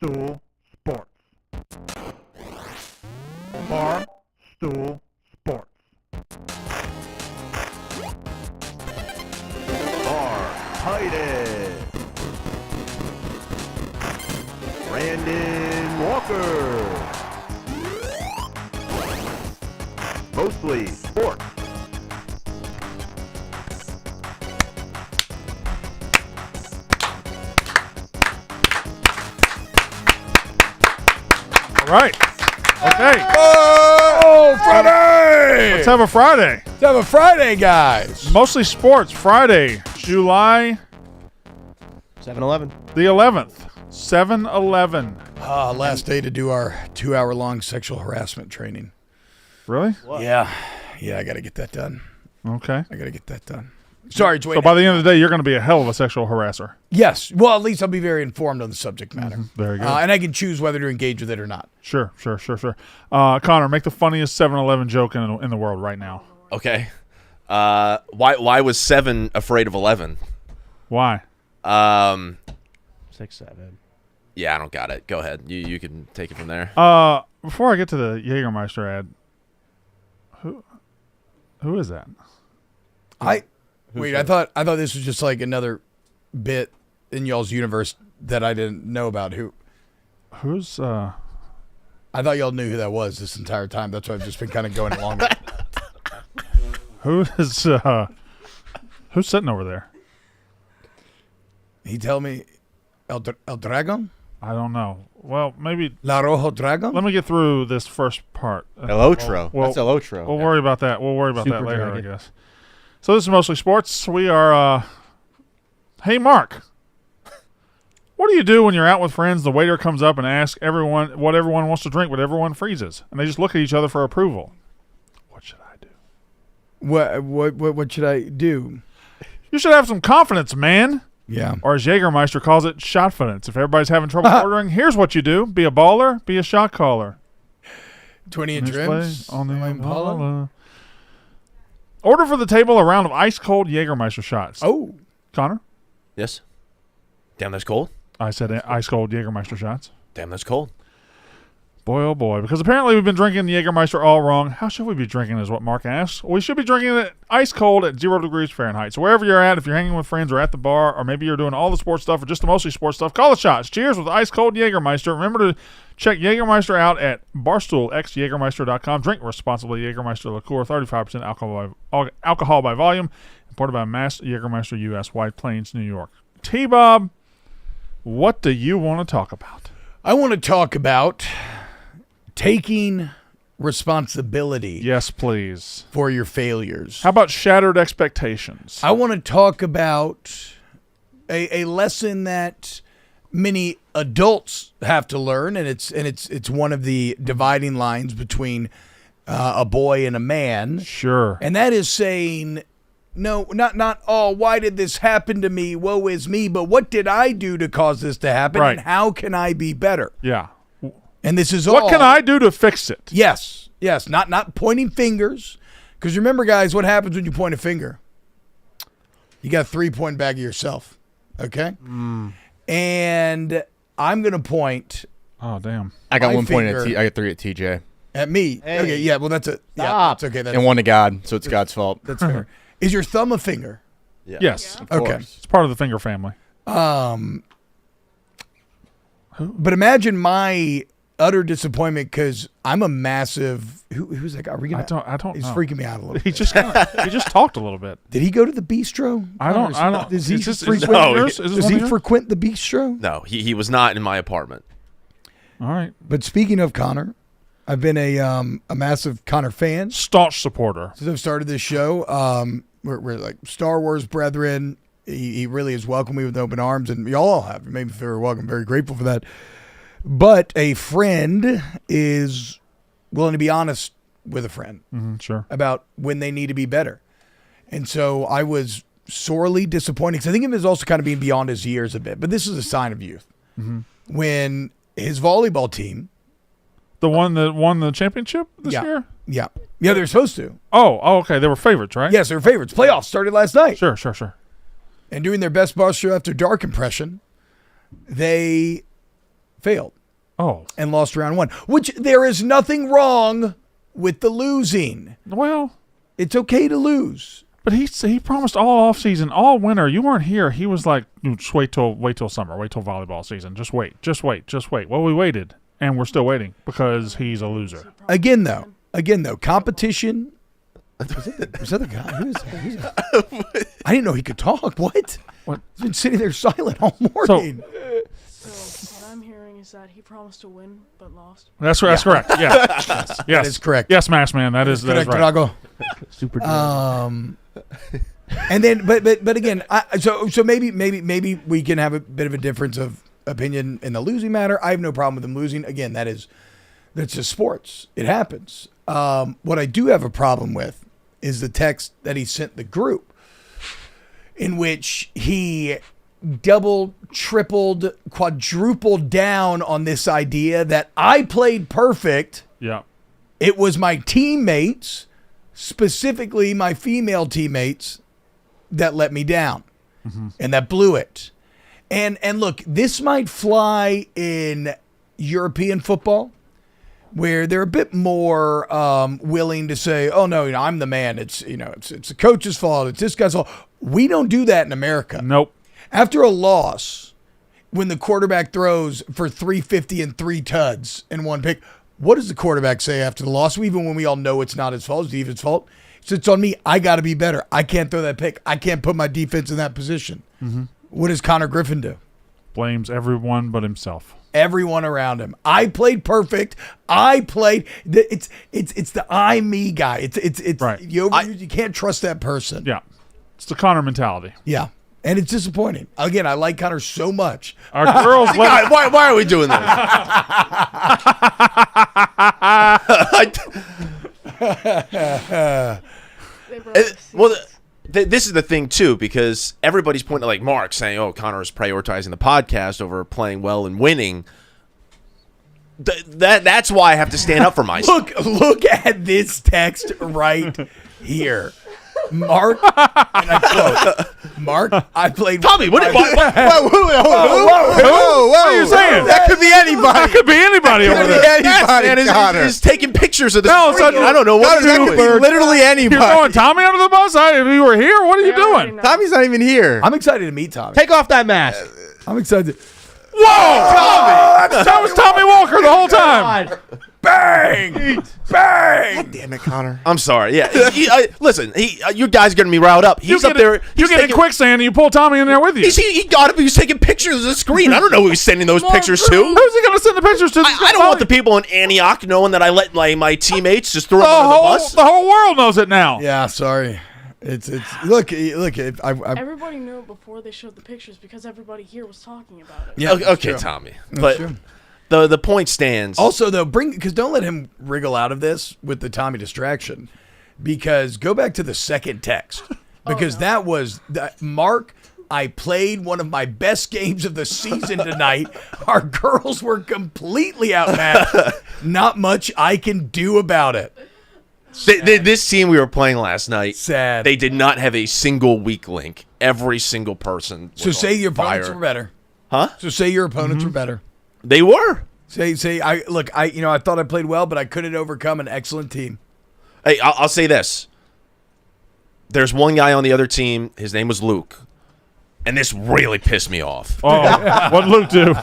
Stool Sports. Bar Stool Sports. Titus, Brandon Walker. Mostly sports. All right. Okay. Oh, Friday! Let's have a Friday. Let's have a Friday, guys. Mostly sports. Friday, July 7-Eleven. the 11th. 7-Eleven. Last day to do our 2-hour-long sexual harassment training. Really? Yeah, I got to get that done. Okay. I got to get that done. Sorry, Dwayne. So by the end of the day, you're going to be a hell of a sexual harasser. Yes. Well, at least I'll be very informed on the subject matter. Very good. And I can choose whether to engage with it or not. Sure. Connor, make the funniest 7-Eleven joke in the world right now. Okay. Why was 7 afraid of 11? Why? 6, 7. Yeah, I don't got it. Go ahead. You can take it from there. Before I get to the Jägermeister ad, who is that? Wait, I thought this was just like another bit in y'all's universe that I didn't know about. Who's I thought y'all knew who that was this entire time. That's why I've just been kind of going along with it. who's sitting over there? He tell me El Dragon? I don't know. Well, maybe La Rojo Dragon? let me get through this first part. El Otro. Well, That's El Otro. We'll worry about that. We'll worry about that Super later, dragon. I guess. So this is Mostly Sports. We are, hey, Mark, what do you do when you're out with friends, the waiter comes up and asks everyone what everyone wants to drink, but everyone freezes, and they just look at each other for approval? What should I do? What should I do? You should have some confidence, man. Yeah. Or as Jägermeister calls it, shotfidence. If everybody's having trouble ordering, here's what you do. Be a baller, be a shot caller. 20-inch rims on the Impala. Impala. Order for the table a round of ice-cold Jägermeister shots. Oh. Connor? Yes. Damn, that's cold. I said ice-cold Jägermeister shots. Damn, that's cold. Boy, oh boy. Because apparently we've been drinking the Jägermeister all wrong. How should we be drinking is what Mark asks. We should be drinking it ice-cold at 0 degrees Fahrenheit. So wherever you're at, if you're hanging with friends or at the bar, or maybe you're doing all the sports stuff or just the mostly sports stuff, call the shots. Cheers with ice-cold Jägermeister. Remember to check Jägermeister out at barstoolxjagermeister.com. Drink responsibly. Jägermeister liqueur, 35% alcohol by volume. Imported by Mass Jägermeister U.S., White Plains, New York. T-Bob, what do you want to talk about? I want to talk about taking responsibility. Yes, please. For your failures. How about shattered expectations? I want to talk about a lesson that many adults have to learn, and it's one of the dividing lines between a boy and a man. Sure. And that is saying, no, not oh, why did this happen to me? Woe is me. But what did I do to cause this to happen? Right. And how can I be better? Yeah. And this is all. What can I do to fix it? Yes. Not pointing fingers. Because remember, guys, what happens when you point a finger? You got a 3-point bag of yourself. Okay? And I'm going to point. Oh, damn. I got My 1 point finger. I got 3 at TJ. At me. Hey. Okay, yeah, well, that's a. Yeah, Stop. that's okay. That's, And 1 to God, so it's God's fault. that's fair. Is your thumb a finger? Yeah. Yes. Of Okay. course. It's part of the finger family. But imagine my utter disappointment because I'm a massive. Who's that guy? Are we gonna, I don't He's know. freaking me out a little He bit. just talked a little bit. Did he go to the bistro? I don't. Does he Is this frequent? No, yours? Is this Does one he of yours? frequent the bistro? No, he was not in my apartment. All right. But speaking of Connor, I've been a massive Connor fan Staunch supporter. since I've started this show. We're like Star Wars brethren. He really has welcomed me with open arms, and y'all all have. It made me feel very welcome. Very grateful for that. But a friend is willing to be honest with a friend Sure. about when they need to be better. And so I was sorely disappointed because I think of him as also kind of being beyond his years a bit. But this is a sign of youth. When his volleyball team, The one that won the championship this year? yeah, they're supposed to. Oh, okay. They were favorites, right? Yes, they're favorites. Playoffs started last night. Sure. And doing their best Bar Show After Dark impression, they failed Oh, and lost round 1, which there is nothing wrong with the losing. well, It's okay to lose. but he promised all offseason, all winter. You weren't here. He was like, just wait till summer, wait till volleyball season. Just wait. Well, we waited, and we're still waiting because he's a loser. Again, though, competition. Was that the guy? Who's that? I didn't know he could talk. What? What? He's been sitting there silent all morning. So what I'm hearing is that he promised to win but lost. That's correct. Yeah. Yes. That is correct. Yes, Max Man. That is right. Drago. Super. And then, but again, so maybe we can have a bit of a difference of opinion in the losing matter. I have no problem with him losing. Again, that's just sports. It happens. What I do have a problem with is the text that he sent the group, in which he doubled, tripled, quadrupled down on this idea that I played perfect. Yeah. It was my teammates, specifically my female teammates, that let me down and that blew it. And look, this might fly in European football, where they're a bit more willing to say, "Oh no, I'm the man. It's the coach's fault. It's this guy's fault." We don't do that in America. Nope. After a loss, when the quarterback throws for 350 and 3 tuds and 1 pick, what does the quarterback say after the loss? Even when we all know it's not his fault, it's the defense's fault. So it's on me. I got to be better. I can't throw that pick. I can't put my defense in that position. What does Connor Griffin do? Blames everyone but himself. Everyone around him. I played perfect. It's the I me guy. It's Right. You can't trust that person. Yeah. It's the Connor mentality. Yeah. And it's disappointing. Again, I like Connor so much. Our girls let Why are we doing this? They broke the Well, seats. this is the thing too, because everybody's pointing, like Mark saying, "Oh, Connor is prioritizing the podcast over playing well and winning." That's why I have to stand up for myself. Look at this text right here. Mark, and I quote, Mark, I played. Tommy, what Whoa! What are you saying? That could be anybody. That could be anybody over Could be there. anybody, man, Connor. is taking pictures of the No, screen. so- I don't know what Connor, that you're could be doing. literally You're anybody. throwing Tommy under the bus? If you were here, what are you They already doing? know. Tommy's not even here. I'm excited to meet Tommy. Take off that mask. I'm excited. Whoa! That was Tommy Walker the whole time. Bang! Bang! Damn it, Connor. I'm sorry. Yeah, listen, you guys are getting me riled up. He's up there. You He's get in taking, quicksand and you pull Tommy in there with you. he got up. He was taking pictures of the screen. I don't know who he's sending those pictures to. Who's he going to send the pictures to? I don't want the people in Antioch knowing that I let my teammates just throw them under the bus. The whole world knows it now. Yeah, sorry. It's look. I Everybody knew it before they showed the pictures because everybody here was talking about it. yeah. Okay, true. Tommy. That's But true. the point stands. Also, though, because don't let him wriggle out of this with the Tommy distraction. Because go back to the second text, because that was Mark. I played one of my best games of the season tonight. Our girls were completely outmatched. Not much I can do about it. This team we were playing last night, Sad. they did not have a single weak link. Every single person. So was say on your opponents fire. were better. Huh? So say your opponents were better. They were. Say I thought I played well, but I couldn't overcome an excellent team. Hey, I'll say this. There's one guy on the other team. His name was Luke. And this really pissed me off. Oh, what Luke do?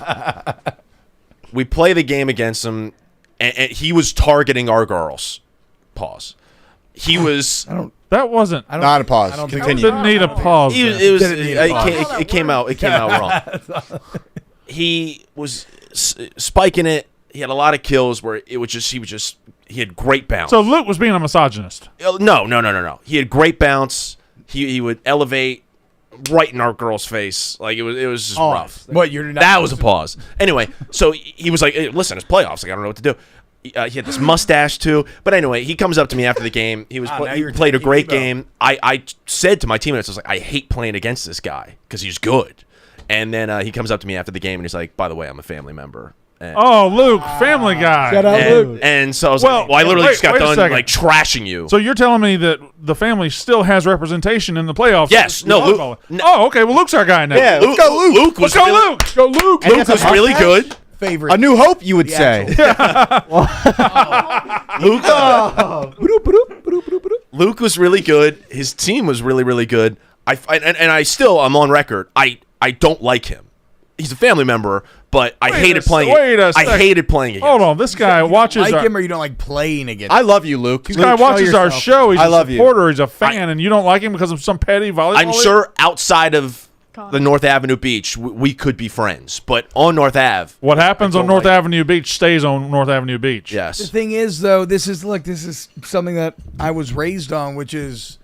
We play the game against him, and he was targeting our girls. Pause. He was. That wasn't. Not a pause. I don't think- Continue. Didn't need a pause. He, there. it was. Didn't need a pause. It came out. It came out wrong. He was spiking it. He had a lot of kills where it was just. He had great bounce. So Luke was being a misogynist. No. He had great bounce. He would elevate right in our girl's face. Like it was just rough. What you're not? That was a pause. Anyway, so he was like, hey, listen, it's playoffs. Like, I don't know what to do. He had this mustache, too. But anyway, he comes up to me after the game. He now he you're played a taking great Evo. game. I said to my teammates, I was like, I hate playing against this guy because he's good. And then he comes up to me after the game, and he's like, by the way, I'm a family member. And, Oh, Luke, Family Guy. Shout out, and, Luke. and so I was Well, like, I literally wait- just got wait a done second. like trashing you. So you're telling me that the family still has representation in the playoffs? Yes. No, Luke- Oh, okay. Well, Luke's our guy now. Yeah, let's go, Luke. Luke was Let's go, really, Luke. Go, Luke. And Luke that's was a really mustache? good. favorite. A New Hope, you would The say. Luke was really good. His team was really, really good. I'm on record. I don't like him. He's a family member, but I hated playing. I hated playing against. Hold on, this guy watches. like our, him or you don't like playing against I love you, Luke. This guy watches our show. He's I a love you. supporter. He's a fan, and you don't like him because of some petty volleyball. I'm sure outside of Connor. the North Avenue Beach, we could be friends, but on North Ave, What happens I on don't North like it. Avenue Beach stays on North Avenue Beach. The yes. thing is, though, this is something that I was raised on, which is,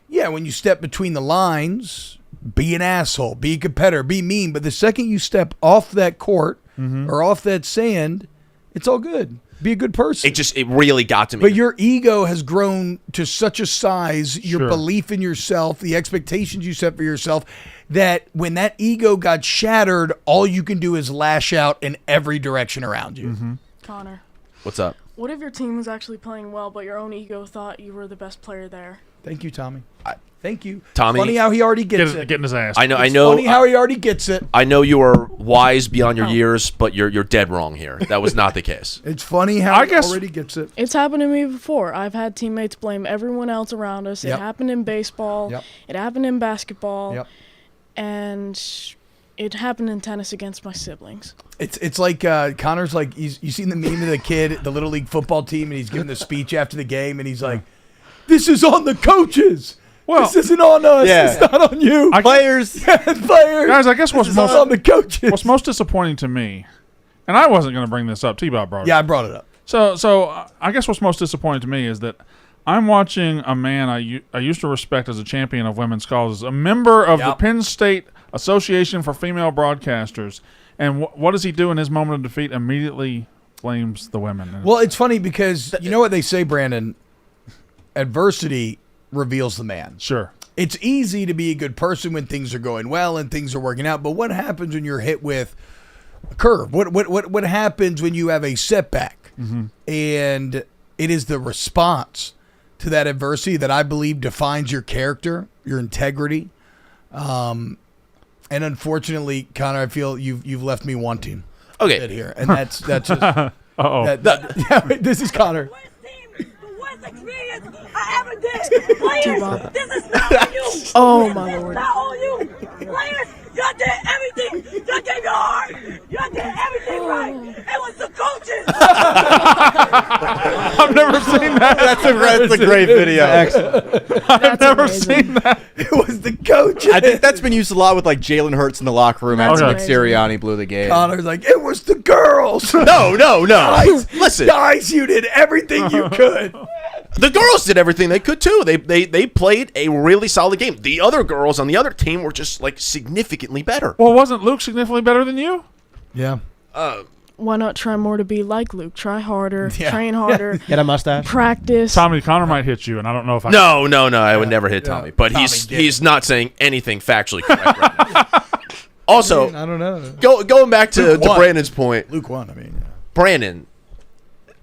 when you step between the lines, be an asshole, be a competitor, be mean. But the second you step off that court or off that sand, it's all good. Be a good person. It really got to me. But your ego has grown to such a size, your Sure. belief in yourself, the expectations you set for yourself, that when that ego got shattered, all you can do is lash out in every direction around you. Connor, What's up? what if your team was actually playing well, but your own ego thought you were the best player there? Thank you, Tommy. Thank you. Tommy- Funny how he already gets it. Getting his ass. I know. It's funny how he already gets it. I know you are wise beyond your years, but you're dead wrong here. That was not the case. It's funny how I he guess- already gets it. It's happened to me before. I've had teammates blame everyone else around us. Yep. It happened in baseball. Yep. It happened in basketball. Yep. And it happened in tennis against my siblings. It's like Connor's like you seen the meme of the kid, the little league football team, and he's giving the speech after the game, and he's like, "This is on the coaches. Well, this isn't on us. Yeah. It's not on you, Players. players. guys, I guess what's It's not most on the coaches." what's most disappointing to me, and I wasn't going to bring this up. T-Bob brought it. Yeah, I brought it up. So I guess what's most disappointing to me is that I'm watching a man I used to respect as a champion of women's causes, a member of the Yep. Penn State Association for Female Broadcasters, and what does he do in his moment of defeat? Immediately blames the women. Well, it's funny because you know what they say, Brandon. Adversity reveals the man. Sure. It's easy to be a good person when things are going well and things are working out, but what happens when you're hit with a curve? What happens when you have a setback? And it is the response to that adversity that I believe defines your character, your integrity. And unfortunately, Connor, I feel you've left me wanting Okay. here, and that's just Uh-oh. this is Connor. The worst experience I ever did. Players, this is not on you. Oh, my Lord. Not on you. Players, y'all did everything. Y'all gave your heart. Y'all did everything right. It was the coaches. I've never seen that. That's a great video. I've never seen that. It was the coach. I think that's been used a lot with like Jalen Hurts in the locker room after Okay. like Sirianni blew the game. Connor's like, it was the girls. No. Guys, Listen, guys, you did everything you could. the girls did everything they could too. They played a really solid game. The other girls on the other team were just like significantly better. Well, wasn't Luke significantly better than you? Yeah. Why not try more to be like Luke? Try harder, Yeah. train harder, Get a mustache. practice. Tommy, Connor might hit you, and I don't know if I. No, I would never hit Yeah. Tommy. But Tommy he's did he's not saying anything factually correct right now. Also, I don't know. going back to Luke won. Brandon's point, Luke won. I mean, yeah. Brandon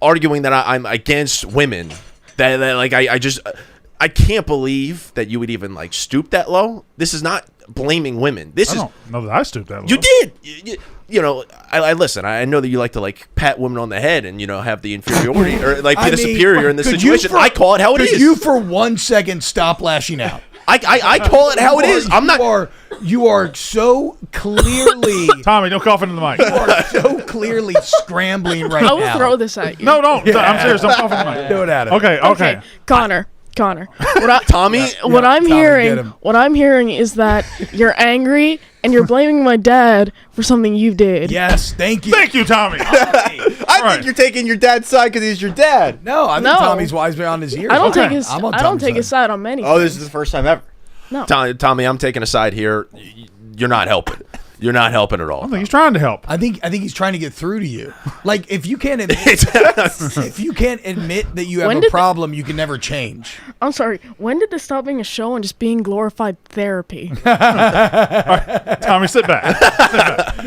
arguing that I'm against women. That like I can't believe that you would even like stoop that low. This is not blaming women. This I is don't know that I stooped that low. you did. You know, I listen. I know that you like to like pat women on the head and have the inferiority or like be I the mean, superior in this could you situation. for- I call it how it Could is. you for 1 second stop lashing out? I call it how it is. I'm not. You are so clearly. Tommy, don't cough into the mic. You are so clearly scrambling right I will now. throw this at you. No, don't. I'm serious. Don't cough into the mic. Do it at him. Okay. Connor. What Tommy, what I'm Tommy, get him. hearing is that you're angry and you're blaming my dad for something you did. Yes, thank you. Thank you, Tommy. I think you're taking your dad's side because he's your dad. No, I think No. Tommy's wise beyond his years. I don't Okay. take his. I'm on I don't Tommy's take his side on many. Oh, this is the first time ever. Tommy, I'm taking a side here. You're not helping. You're not helping at all. I think he's trying to help. I think he's trying to get through to you. Like if you can't admit, if you can't admit that you have When a did problem, you can never change. I'm sorry. When did this stop being a show and just being glorified therapy? Tommy, sit back.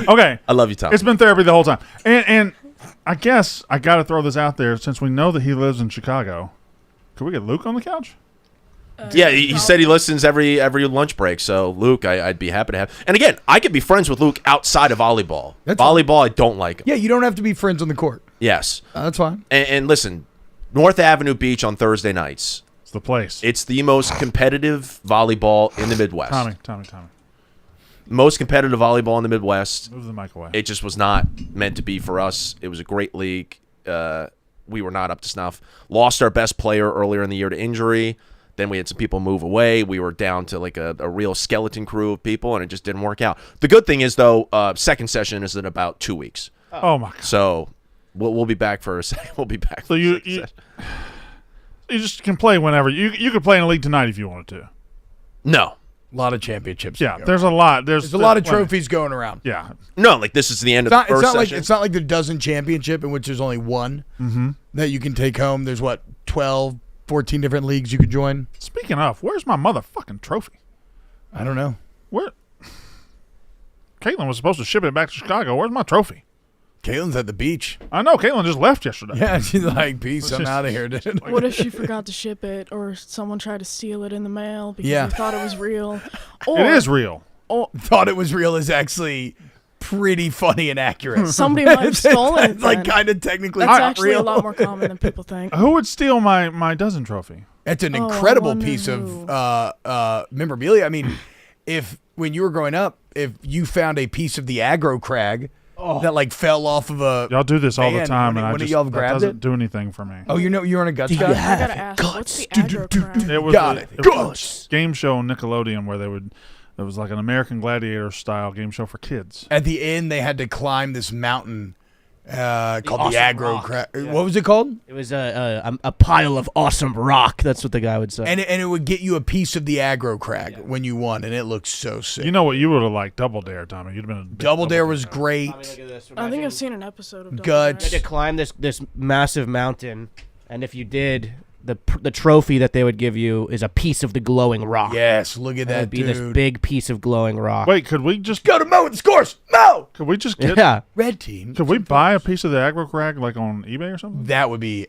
Okay. I love you, Tommy. It's been therapy the whole time. And I guess I got to throw this out there since we know that he lives in Chicago. Could we get Luke on the couch? Yeah, he said he listens every lunch break. So Luke, I'd be happy to have. And again, I could be friends with Luke outside of volleyball. Volleyball, I don't like him. Yeah, you don't have to be friends on the court. Yes, That's fine. and listen, North Avenue Beach on Thursday nights. It's the place. It's the most competitive volleyball in the Midwest. Tommy. Most competitive volleyball in the Midwest. Move the mic away. It just was not meant to be for us. It was a great league. We were not up to snuff. Lost our best player earlier in the year to injury. Then we had some people move away. We were down to like a real skeleton crew of people, and it just didn't work out. The good thing is, though, second session is in about 2 weeks. Oh my god! So we'll be back for a second. We'll be back. So you just can play whenever. You could play in a league tonight if you wanted to. No. A lot of championships. Yeah, there's a lot. There's a lot of trophies going around. Yeah. No, like this is the end of the first session. It's not like the dozen championship in which there's only one that you can take home. There's 12, 14 different leagues you could join. Speaking of, where's my motherfucking trophy? I don't know. Where? Caitlin was supposed to ship it back to Chicago. Where's my trophy? Caitlin's at the beach. I know. Caitlin just left yesterday. Yeah, she's like, peace, I'm out of here, dude. What if she forgot to ship it, or someone tried to steal it in the mail because Yeah. they thought it was real? Or, It is real. Thought it was real is actually pretty funny and accurate. Somebody might have stolen it. It's like then. kind of technically That's not actually real. a lot more common than people think. Who would steal my dozen trophy? It's an I incredible wonder piece of who. memorabilia. I mean, when you were growing up, if you found a piece of the aggro crag that like fell off of a Y'all do this all the van, time, when and I one of just y'all that grabbed doesn't it? do anything for me. Oh, you're on a guts guy? I gotta ask, what's the aggro crag? It was Got a, it. it was a game show on Nickelodeon where it was like an American Gladiator style game show for kids. At the end, they had to climb this mountain called the Awesome aggro Rock. crag. Yeah. What was it called? It was a pile of awesome rock. That's what the guy would say. And it would get you a piece of the aggro crag when you won, and it looked so sick. You know what you would have liked? Double Dare, Tommy. You'd have been a big Double Dare was great. I think I've seen an episode of Double Guts. You Dare. had to climb this massive mountain, and if you did, the trophy that they would give you is a piece of the glowing rock. Yes, look at It that, would be dude. this big piece of glowing rock. Wait, could we just Go to Mo and scores. Mo. could we just get Yeah. Red team. could we buy a piece of the aggro crag like on eBay or something? That would be.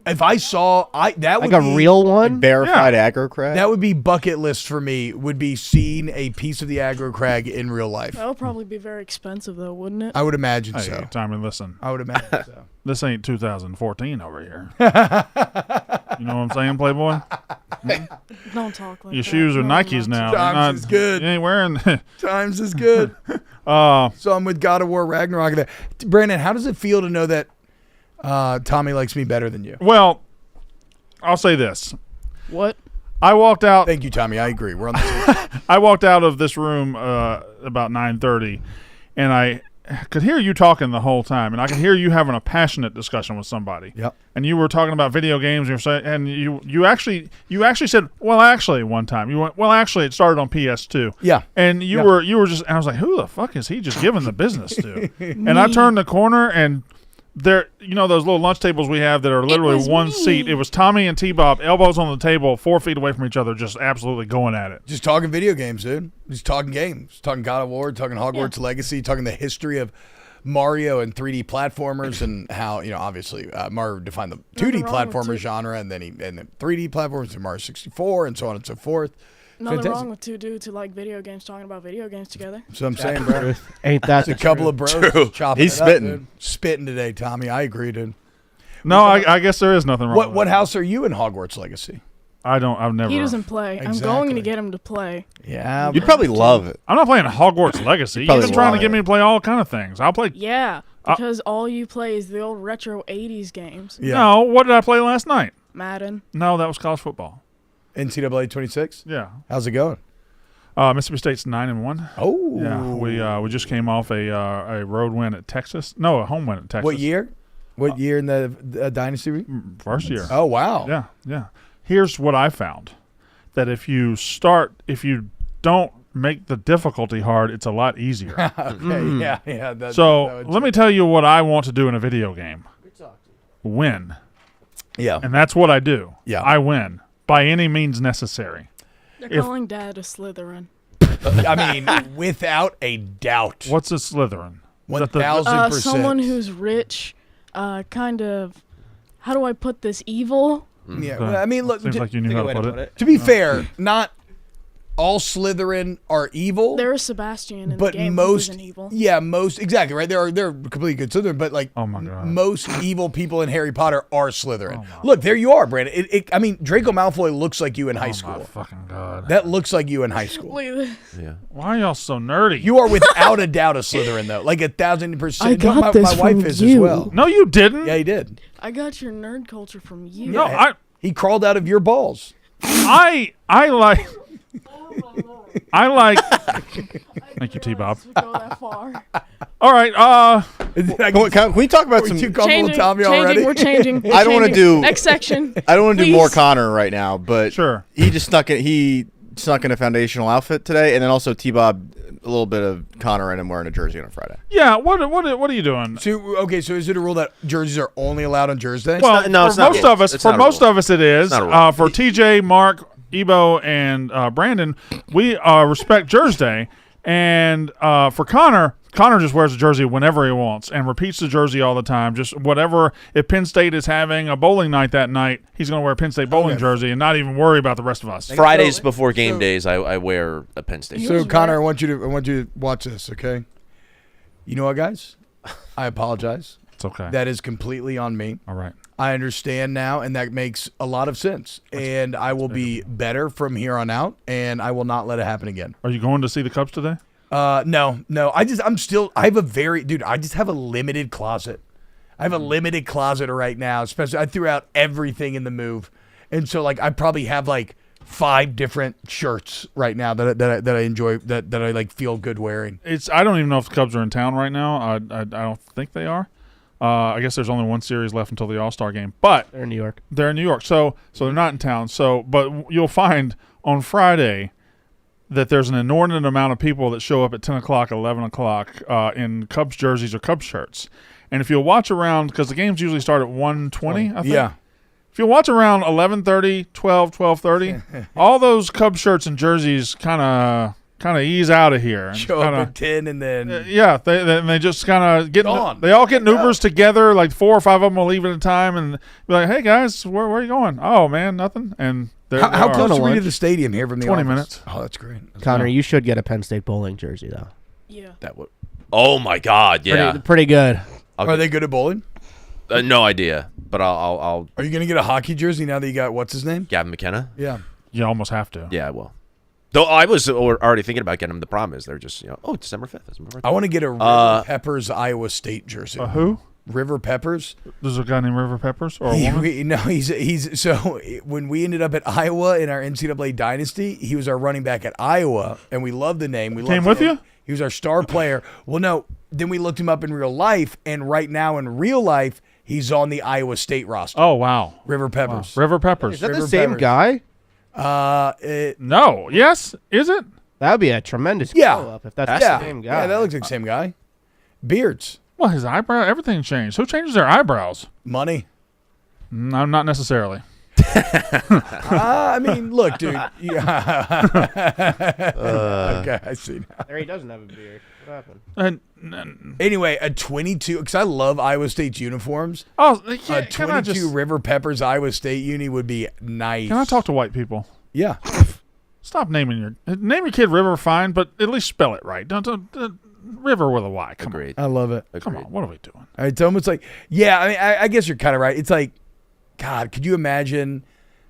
If I saw, that would Like a be, real one? Verified aggro crag. That would be bucket list for me. Would be seeing a piece of the aggro crag in real life. That would probably be very expensive, though, wouldn't it? I would imagine Hey, so. Tommy, listen. I would imagine so. This ain't 2014 over here. You know what I'm saying, Playboy? Don't talk like Your that. shoes are No, Nikes not now. Times is good. You ain't wearing. Times is good. So I'm with God of War Ragnarok. There, Brandon, how does it feel to know that Tommy likes me better than you? Well, I'll say this. What? I walked out. Thank you, Tommy. I agree. We're on the same. I walked out of this room about 9:30, and I could hear you talking the whole time, and I could hear you having a passionate discussion with somebody. Yep. And you were talking about video games, and you're saying, and you actually said, well, actually, one time you went, well, actually, it started on PS2. Yeah. And you were just, and I was like, who the fuck is he just giving the business to? And I turned the corner, and there, you know, those little lunch tables we have that are literally was one me. seat. It was Tommy and T-Bob, elbows on the table, 4 feet away from each other, just absolutely going at it. Just talking video games, dude. Just talking games. Talking God of War, talking Hogwarts Legacy, talking the history of Mario and 3D platformers and how, obviously Mario defined the 2D Nothing wrong with platformer two- genre, and then 3D platformers and Mario 64 and so on and so forth. Nothing Fantastic. wrong with two dudes who like video games talking about video games together. So I'm saying, bro. Ain't that It's a couple of bros chopping He's it up, spitting. dude. Spitting today, Tommy. I agree, dude. No, I guess there is nothing wrong with What that. house are you in Hogwarts Legacy? I've never. He doesn't play. I'm Exactly. going to get him to play. Yeah, You'd probably love it. I'm not playing Hogwarts Legacy. You've probably been trying to love get it. me to play all kind of things. I'll play. Yeah, because all you play is the old retro 80s games. Yeah. No, what did I play last night? Madden. No, that was college football. NCAA 26. Yeah. How's it going? Mississippi State's 9-1. Oh, Yeah, we just came off a road win at Texas. No, a home win at Texas. What year? What year in the dynasty? First year. Oh, wow. Yeah. Here's what I found: that if you don't make the difficulty hard, it's a lot easier. Okay, yeah. That So would- let me tell you what I want to do in a video game: win, yeah. and that's what I do. Yeah. I win by any means necessary. They're calling Dad a Slytherin. I mean, without a doubt. What's a Slytherin? Is that the- 1,000%. Someone who's rich, kind of, how do I put this, evil, Yeah, well, I mean, look. Seems like you knew how to put it. To be fair, not all Slytherin are evil. There is Sebastian in but the game most who isn't evil. most exactly right. They're completely good Slytherin, but like Oh my God. most evil people in Harry Potter are Slytherin. Look, there you are, Brandon. I mean, Draco Malfoy looks like you in high Oh my school. fucking God. That looks like you in high school. Look at this. Yeah. Why are y'all so nerdy? You are without a doubt a Slytherin, though, like 1,000%. I got my, this my wife from is you. as well. No, you didn't. Yeah, he did. I got your nerd culture from you. No, He crawled out of your balls. I like. Thank you, T-Bob. Go that far. All right. Can we talk about some? Too comfortable, Tommy, already. We're changing. I don't want to do next section. I don't want to do Please. more Connor right now, but Sure. he just snuck in. He snuck in a foundational outfit today, and then also T-Bob, a little bit of Connor and him wearing a jersey on a Friday. Yeah. What are you doing? So is it a rule that jerseys are only allowed on Jersey? Well, no, it's for not most a rule. of us, It's for not a most rule. of us, it is. It's not a rule. For TJ, Mark, Ebo, and Brandon, we respect Jersey Day, and for Connor just wears a jersey whenever he wants and repeats the jersey all the time. Just whatever. If Penn State is having a bowling night that night, he's going to wear a Penn State bowling jersey and not even worry about the rest of us. Fridays before game days, I wear a Penn State. So Connor, I want you to watch this, okay? You know what, guys? I apologize. It's okay. That is completely on me. All right. I understand now, and that makes a lot of sense. And I will be better from here on out, and I will not let it happen again. Are you going to see the Cubs today? No. I just have a limited closet. I have a limited closet right now, especially I threw out everything in the move. And so like I probably have like 5 different shirts right now that I enjoy that I like feel good wearing. I don't even know if the Cubs are in town right now. I don't think they are. I guess there's only one series left until the All-Star game, but They're in New York. they're in New York, so they're not in town. So, but you'll find on Friday that there's an inordinate amount of people that show up at 10 o'clock, 11 o'clock in Cubs jerseys or Cubs shirts. And if you'll watch around, because the games usually start at 1:20, I think. Yeah. If you watch around 11:30, 12:30, all those Cubs shirts and jerseys kind of ease out of here. And Show up at 10 and then yeah, they just kind of get Gone. they all get Ubers together. Like 4 or 5 of them will leave at a time and be like, "Hey guys, where are you going?" "Oh man, nothing." And how they close are. are we to the stadium here from the 20 office? minutes. Oh, that's great. That's Connor, you should get a Penn State bowling jersey though. Yeah. That would. Oh my God! Yeah. Pretty good. Are they good at bowling? No idea, but I'll Are you going to get a hockey jersey now that you got what's his name? Gavin McKenna. Yeah. You almost have to. Yeah, I will. Though I was already thinking about getting them. The problem is they're just December 5th. That's my birthday. I want to get a River Peppers Iowa State jersey. Who? River Peppers. There's a guy named River Peppers or a woman? No, he's so when we ended up at Iowa in our NCAA dynasty, he was our running back at Iowa, and we loved the name. We Came loved with him. you? He was our star player. Well, no, then we looked him up in real life, and right now in real life, he's on the Iowa State roster. Oh wow. River Peppers. River Peppers. Is that River the same Peppers. guy? No. Yes. Is it? That would be a tremendous Yeah. glow up if that's Yeah, the same guy. yeah, that looks like the same guy. Beards, Well, his eyebrow. Everything changed. Who changes their eyebrows? money. No, not necessarily. I mean, look, dude. Yeah. Okay, I see now. There he doesn't have a beard. What happened? Anyway, a 22, because I love Iowa State's uniforms. Oh, A can I 22 just? River Peppers Iowa State uni would be nice. Can I talk to white people? Yeah. Stop naming your kid River. Fine, but at least spell it right. Don't River with a Y. Come Agreed. I love it. on. Come on. What are we doing? It's almost like, yeah, I mean, I guess you're kind of right. It's like, God, could you imagine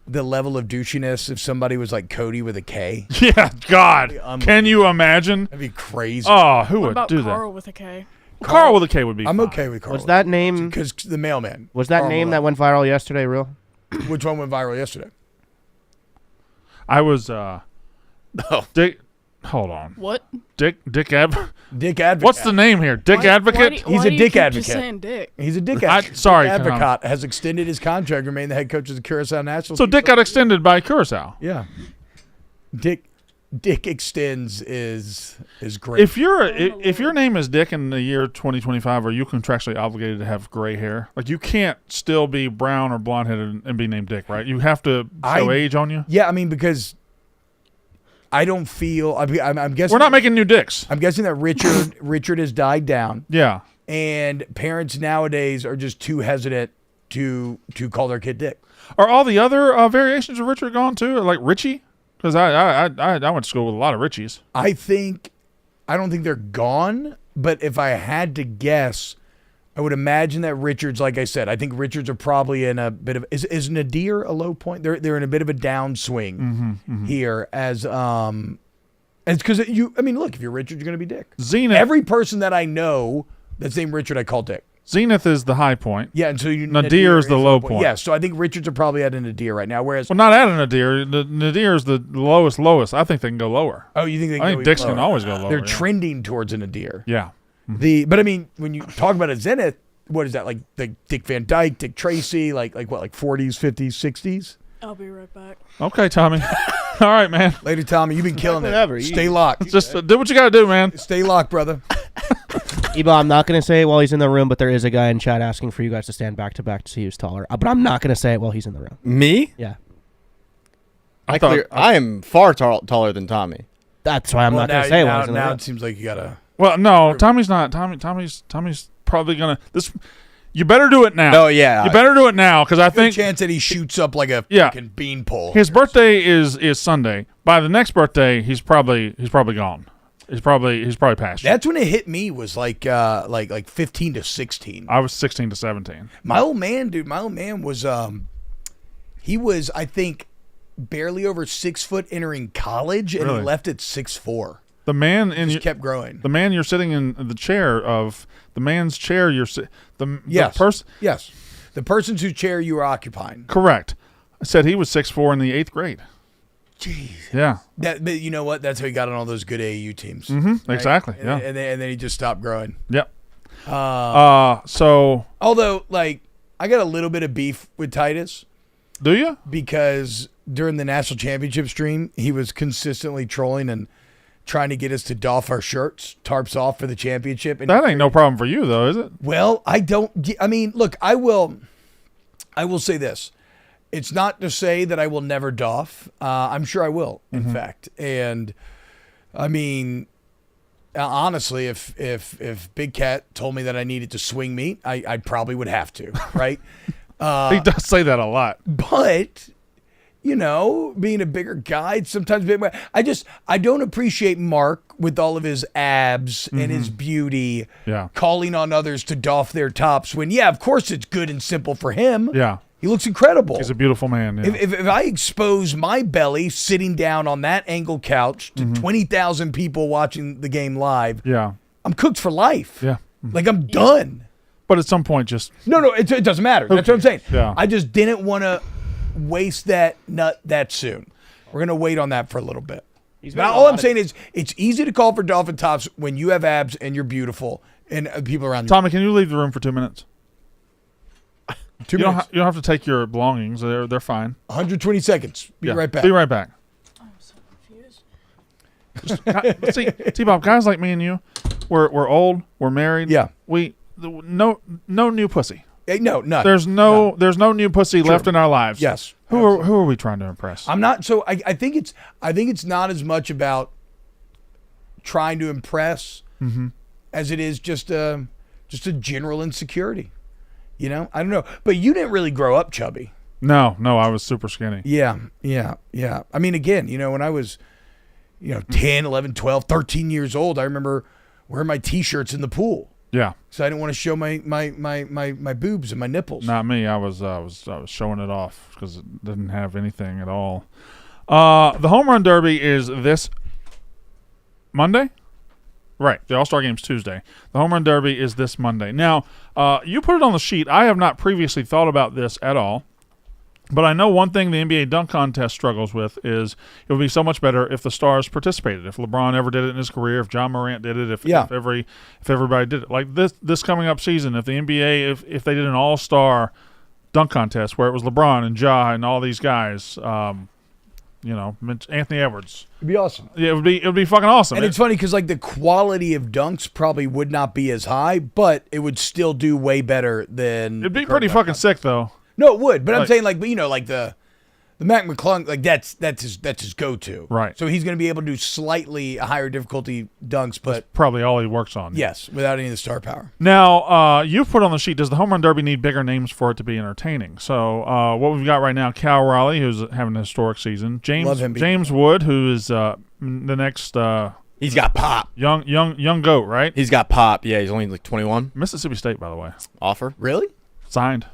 the level of douchiness if somebody was like Cody with a K? Yeah. God. unbelievable. Can you imagine? That'd be crazy. Oh, who What would about do Carl with a K? that? Carl with a K would be. I'm fine. okay with Carl. Was that name? Because the mailman. Was that Carl name Malone. that went viral yesterday real? Which one went viral yesterday? I was. Oh. Dick. Hold on. What? Dick Dick Advocate. What's the name here? Dick Advocate. He's a dick advocate. Just saying dick. He's a dick I- advocate. sorry, Dick Tom. Advocate has extended his contract, remained the head coach of the Curacao Nationals. So Dick got extended by Curacao. Yeah. Dick extends is great. If your name is Dick in the year 2025, are you contractually obligated to have gray hair? Like you can't still be brown or blonde headed and be named Dick, right? You have to show age on you. Yeah, I mean because I don't feel. I'm guessing We're not making new dicks. I'm guessing that Richard has died down, Yeah. and parents nowadays are just too hesitant to call their kid Dick. Are all the other variations of Richard gone too? Like Richie? Because I went to school with a lot of Richies. I don't think they're gone, but if I had to guess, I would imagine that Richards, like I said, I think Richards are probably in a bit of is Nadir a low point? They're in a bit of a downswing here as it's because look, if you're Richard, you're gonna be Dick. Zenith. Every person that I know that's named Richard, I call Dick. Zenith is the high point. Yeah, and so Nadir is the low point. Yeah, so I think Richards are probably at a Nadir right now. Whereas, Well, not at a Nadir. The Nadir is the lowest. I think they can go lower. oh, you think they? Can I go think even Dicks can lower? always go lower. They're yeah. trending towards a Nadir. Yeah. But I mean, when you talk about a Zenith, what is that like Dick Van Dyke, Dick Tracy, like what, like 40s, 50s, 60s? I'll be right back. Okay, Tommy. All right, man. Later, Tommy, you've been killing Whatever, it. you- Stay locked. Just do what you got to do, man. Stay locked, brother. Ebo, I'm not going to say it while he's in the room, but there is a guy in chat asking for you guys to stand back to back to see who's taller. But I'm not going to say it while he's in the room. Me? Yeah. I am far taller than Tommy. That's why I'm Well, not going now, to say it now, while he's in the now room. it seems like you gotta. Well, no, Tommy's not. Tommy's probably gonna. This. You better do it now. No, yeah. You better do it now because I Good think chance that he shoots up like a Yeah. fucking beanpole. his birthday is Sunday. By the next birthday, he's probably gone. He's probably past you. That's when it hit me was like 15 to 16. I was 16 to 17. My old man was he was, I think, barely over 6 foot entering college, and Really? he left at 6'4". The man in Just your, kept growing. the man you're sitting in the chair of, the man's chair you're Yes. the person. Yes. The person's whose chair you were occupying. Correct. I said he was 6'4" in the 8th grade. Jeez. Yeah. But you know what? That's how he got on all those good AAU teams. Mm-hmm. Exactly. And, Yeah. and then he just stopped growing. Yep. So Although, like, I got a little bit of beef with Titus do you? because during the national championship stream, he was consistently trolling and trying to get us to doff our shirts, tarps off for the championship. And That ain't no problem for you though, is it? well, I mean, look, I will say this. It's not to say that I will never doff. I'm sure I will, in fact. And I mean, honestly, if Big Cat told me that I needed to swing meat, I probably would have to, right? He does say that a lot. But you know, being a bigger guy, sometimes I don't appreciate Mark with all of his abs and his beauty, Yeah. calling on others to doff their tops when, yeah, of course it's good and simple for him. Yeah. He looks incredible. He's a beautiful man. Yeah. If I expose my belly sitting down on that angle couch to 20,000 people watching the game live, yeah. I'm cooked for life. Yeah. Like I'm done. But at some point, just No, it doesn't matter. That's what I'm saying. Yeah. I just didn't want to waste that nut that soon. We're going to wait on that for a little bit. But all I'm saying is it's easy to call for dolphin tops when you have abs and you're beautiful and people around you. Tommy, can you leave the room for 2 minutes? 2 You minutes. don't have to take your belongings. They're fine. 120 seconds. Be Yeah. right back. Be right back. I'm so confused. See, T-Bob, guys like me and you, we're old, we're married. Yeah. No new pussy. Hey, no. There's no new pussy left in our lives. Yes. Who are we trying to impress? I'm not. So I think it's not as much about trying to impress as it is just a general insecurity. You know, I don't know. But you didn't really grow up chubby. No, I was super skinny. Yeah. I mean, again, you know, when I was, 10, 11, 12, 13 years old, I remember wearing my T-shirts in the pool. Yeah, So I didn't want to show my boobs and my nipples. not me. I was showing it off because it didn't have anything at all. The home run derby is this Monday. Right, the All-Star Game's Tuesday. The home run derby is this Monday. Now, you put it on the sheet. I have not previously thought about this at all, but I know one thing the NBA dunk contest struggles with is it would be so much better if the stars participated. If LeBron ever did it in his career, if John Morant did it, if everybody did it. Like this coming up season, if the NBA, if they did an all-star dunk contest where it was LeBron and Ja and all these guys, Anthony Edwards. It'd be awesome. Yeah, it would be fucking awesome. And it's funny because like the quality of dunks probably would not be as high, but it would still do way better than. It'd be pretty fucking sick though. No, it would. But I'm Like- saying like the The Mac McClung, like that's his go-to. Right. So he's going to be able to do slightly higher difficulty dunks, but Probably all he works on. yes, without any of the star power. Now, you've put on the sheet, does the home run derby need bigger names for it to be entertaining? So what we've got right now, Cal Raleigh, who's having a historic season. Love him, James Wood, who is the next He's got pop. young goat, right? He's got pop. Yeah, he's only like 21. Mississippi State, by the way. Offer. Really? Signed.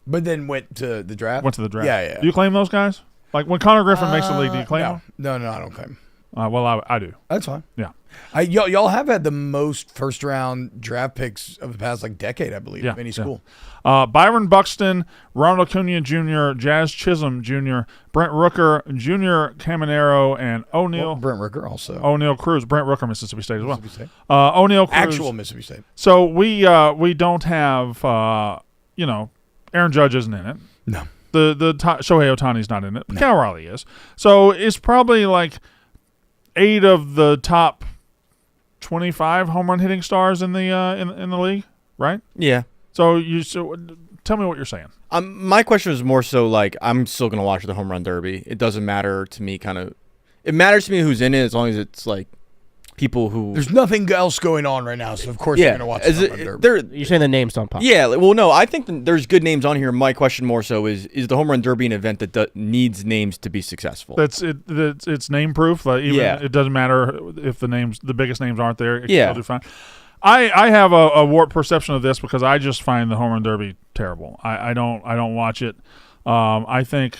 But then went to the draft. Went to the draft. Yeah. Do you claim those guys? Like when Connor Griffin makes the league, do you claim them? No, I don't claim. Well, I do. That's fine. Yeah. Y'all have had the most first round draft picks of the past decade, I believe, of any school. Byron Buxton, Ronald Acuna Jr., Jazz Chisholm Jr., Brent Rooker, Junior Caminero, and O'Neal. Brent Rooker also. O'Neal Cruz. Brent Rooker, Mississippi State as well. Mississippi State. O'Neal Cruz. Actual Mississippi State. So we don't have Aaron Judge isn't in it. No. Shohei Ohtani's not in it. But Cal Raleigh is. So it's probably like 8 of the top 25 home run hitting stars in the in the league, right? Yeah. So tell me what you're saying. My question is more so like I'm still gonna watch the home run derby. It doesn't matter to me. It matters to me who's in it as long as it's like people who. There's nothing else going on right now, so of course you're gonna watch the home run derby. You're saying the names don't pop. Yeah, well, no, I think there's good names on here. My question more so is the home run derby an event that needs names to be successful? It's name proof. Like it doesn't matter if the biggest names aren't there. It can still do fine. I have a warped perception of this because I just find the home run derby terrible. I don't watch it. I think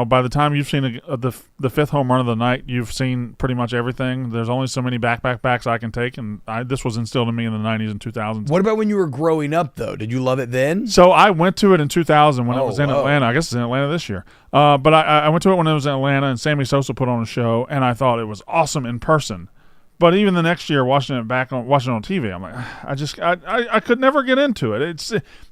by the time you've seen the fifth home run of the night, you've seen pretty much everything. There's only so many backs I can take, and this was instilled in me in the 90s and 2000s. What about when you were growing up, though? Did you love it then? So I went to it in 2000 when it was in Atlanta. I guess it's in Atlanta this year. But I went to it when it was in Atlanta, and Sammy Sosa put on a show, and I thought it was awesome in person. But even the next year, watching it on TV, I'm like, I could never get into it.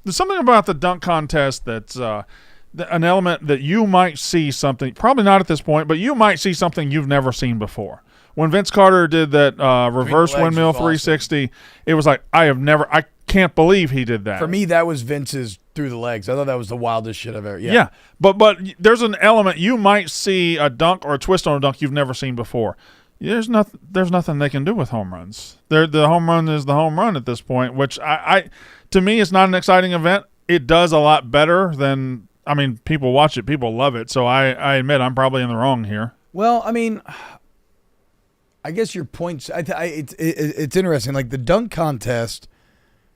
There's something about the dunk contest that's an element that you might see something, probably not at this point, but you might see something you've never seen before. When Vince Carter did that reverse windmill 360, it was like, I can't believe he did that. For me, that was Vince's through the legs. I thought that was the wildest shit I've ever. Yeah. But there's an element, you might see a dunk or a twist on a dunk you've never seen before. There's nothing they can do with home runs. The home run is the home run at this point, which to me, it's not an exciting event. It does a lot better than. I mean, people watch it, people love it, so I admit I'm probably in the wrong here. Well, I mean, I guess your points. It's interesting. Like the dunk contest,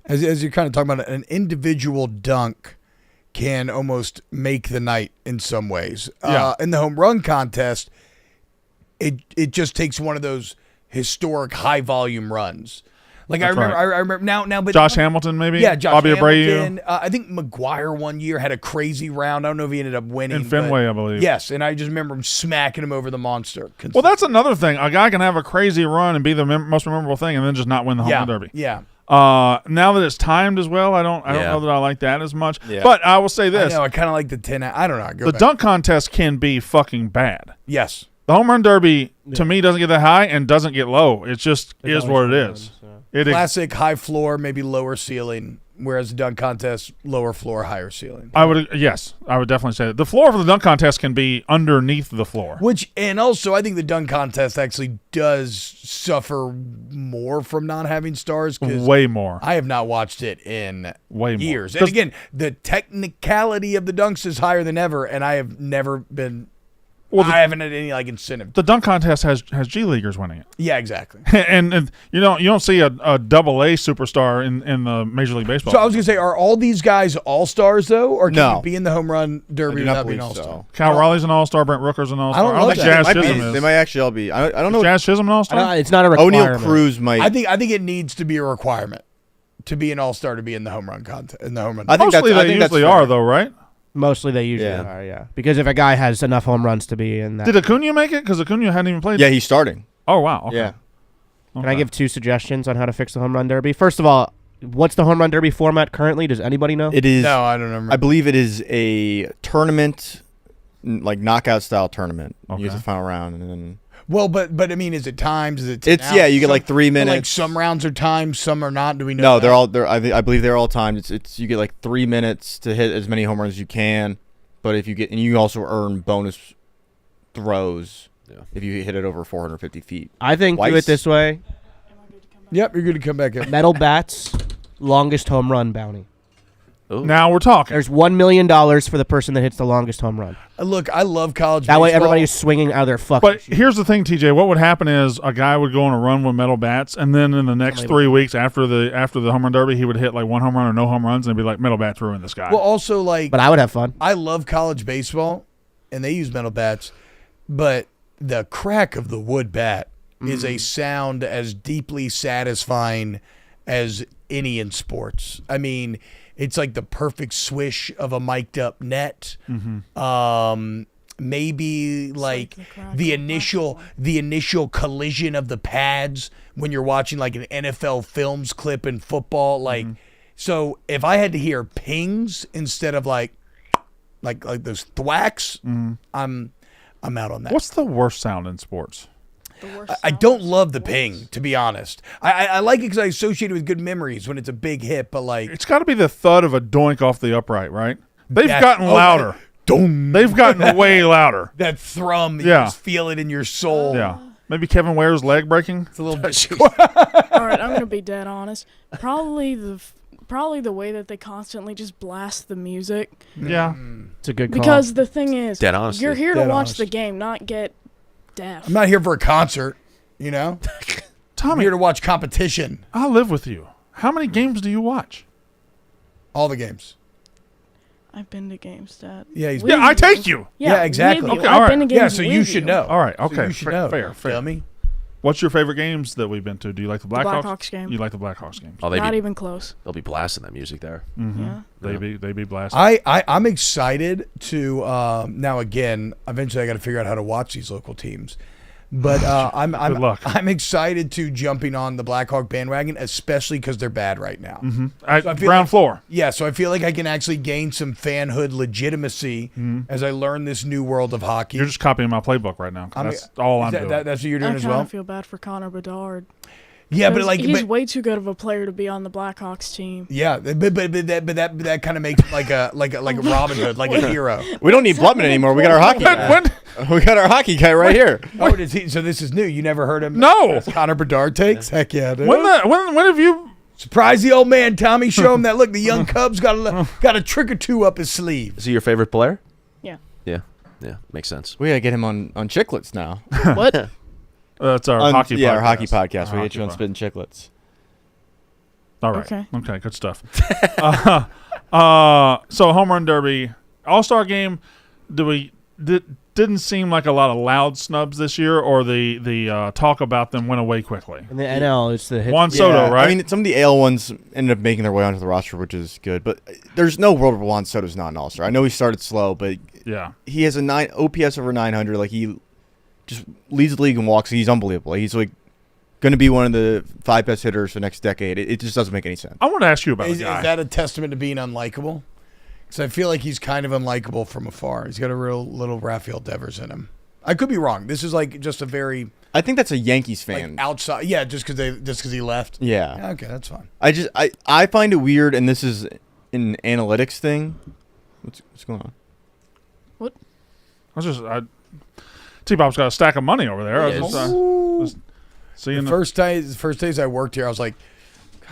as you're kind of talking about, an individual dunk can almost make the night in some ways. Yeah. In the home run contest, it just takes one of those historic high volume runs. Like That's I right. remember now, but Josh Hamilton maybe. Yeah, Josh Bobby Hamilton. Abreu. I think McGuire one year had a crazy round. I don't know if he ended up winning In Fenway, I believe. Yes, and I just remember him smacking him over the monster. Well, that's another thing. A guy can have a crazy run and be the most memorable thing, and then just not win the home run derby. Yeah. Now that it's timed as well, I don't know that I like that as much. Yeah. But I will say this: I kind of like the 10. I don't know. The dunk contest can be fucking bad. Yes. The home run derby to me doesn't get that high and doesn't get low. It just is what it is. Classic high floor, maybe lower ceiling, whereas the dunk contest, lower floor, higher ceiling. I would definitely say that. The floor for the dunk contest can be underneath the floor. And also I think the dunk contest actually does suffer more from not having stars. Way more. I have not watched it in years. More. And again, the technicality of the dunks is higher than ever, and I have never been. I haven't had any incentive. The dunk contest has G Leaguers winning it. Yeah, exactly. and you don't see a AA superstar in the Major League Baseball. So I was gonna say, are all these guys all stars though, or can No. you be in the home run derby without being all star? So. Cal Raleigh's an all-star. Brent Rooker's an all-star. I don't know think Jazz Chisholm is. They might actually all be. I don't know. Jazz Chisholm an all-star. It's not a requirement. O'Neal Cruz might. I think it needs to be a requirement to be an all star to be in the home run contest. In the home run. I think Mostly that's they usually fair. are though, right? Mostly they usually are, yeah. Because if a guy has enough home runs to be in that. Did Acuna make it? Because Acuna hadn't even played. Yeah, he's starting. Oh wow. Okay. Yeah. Can I give 2 suggestions on how to fix the home run derby? First of all, what's the home run derby format currently? Does anybody know? It is. No, I don't remember. I believe it is a tournament, like knockout style tournament. Okay. You use the final round, and then. Well, but I mean, is it times? Is it? 10 It's you get like 3 minutes. Like some rounds are timed, some are not. Do we know? No, that? I believe they're all timed. It's you get like 3 minutes to hit as many home runs as you can, but if you get and you also earn bonus throws Yeah. if you hit it over 450 feet. I think do Twice? it this way: Yep, you're going to come back in. metal bats, longest home run bounty. Now we're talking. There's $1 million for the person that hits the longest home run. Look, I love college That baseball. way, everybody's swinging out of their fucking. But here's the thing, TJ. What would happen is a guy would go on a run with metal bats, and then in the next 3 weeks after the home run derby, he would hit like one home run or no home runs, and it'd be like metal bats ruined this guy. Well, also, like, But I would have fun. I love college baseball, and they use metal bats, but the crack of the wood bat is a sound as deeply satisfying as any in sports. I mean, it's like the perfect swish of a mic'd up net. Maybe like the initial collision of the pads when you're watching like an NFL films clip in football. Like, so if I had to hear pings instead of like those thwacks, I'm out on that. What's the worst sound in sports? I don't love the ping, to be honest. I like it because I associate it with good memories when it's a big hit, but like It's got to be the thud of a doink off the upright, right? They've That's- gotten oh, louder. They've gotten way louder. that thrum, you Yeah. just feel it in your soul. Yeah. Maybe Kevin Ware's leg breaking. It's a little bit. All right, I'm gonna be dead honest. Probably the way that they constantly just blast the music. Yeah. It's a good call. Because the thing is, Dead honesty. you're here to Dead watch honest. the game, not get deaf. I'm not here for a concert, you know? I'm Tommy, here to watch competition. I live with you. How many games do you watch? All the games. I've been to games, Dad. Yeah, he's With Yeah, I you. take you. Yeah, exactly. with you. Okay, I've all been to right. games Yeah, so you with should know. All right. So Okay. you should know. Fair. Feel me? What's your favorite games that we've been to? Do you like the Blackhawks? Blackhawks game. You like the Blackhawks games? Oh, Not even close. they'll be blasting that music there. Yeah. They be blasted. I'm excited to now again. Eventually, I got to figure out how to watch these local teams, but Good luck. I'm excited to jumping on the Blackhawk bandwagon, especially because they're bad right now. I I feel ground like- floor. Yeah, so I feel like I can actually gain some fanhood legitimacy as I learn this new world of hockey. You're just copying my playbook right now. 'Cause that's all I'm doing. That's what you're doing I as kind well. of feel bad for Connor Bedard. Yeah, but like, he's but, way too good of a player to be on the Blackhawks team. yeah, but that kind of makes him like a Robin Hood, like a hero. We don't need Blutman anymore. We got our hockey guy. When- We got our hockey guy right here. Oh, does he? So this is new. You never heard him? No. Connor Bedard takes. Heck yeah, dude. when have you? Surprise the old man, Tommy. Show him that. Look, the young Cubs got a trick or two up his sleeve. Is he your favorite player? Yeah. Yeah, makes sense. We gotta get him on Chicklets now. What? That's our On- hockey. yeah, podcast. our hockey podcast. We Our get you on hockey Spitting Chicklets. All right. Okay. Good stuff. So home run derby, All-Star game. Didn't seem like a lot of loud snubs this year, or the talk about them went away quickly. in the NL, it's the hit. Juan Soto, right? I mean, some of the AL ones ended up making their way onto the roster, which is good. But there's no world where Juan Soto's not an All-Star. I know he started slow, but yeah. he has a OPS over 900. Like, he just leads the league in walks. He's unbelievable. He's like going to be one of the 5 best hitters for the next decade. It just doesn't make any sense. I want to ask you about Is a guy. that a testament to being unlikable? Because I feel like he's kind of unlikable from afar. He's got a real little Rafael Devers in him. I could be wrong. This is like just a very I think that's a Yankees like, fan. outside. Yeah, just because he left. Yeah. Okay, that's fine. I find it weird, and this is an analytics thing. What's going on? T-Bob's got a stack of money over there. I Yeah, was just seeing The first days I worked here, I was like,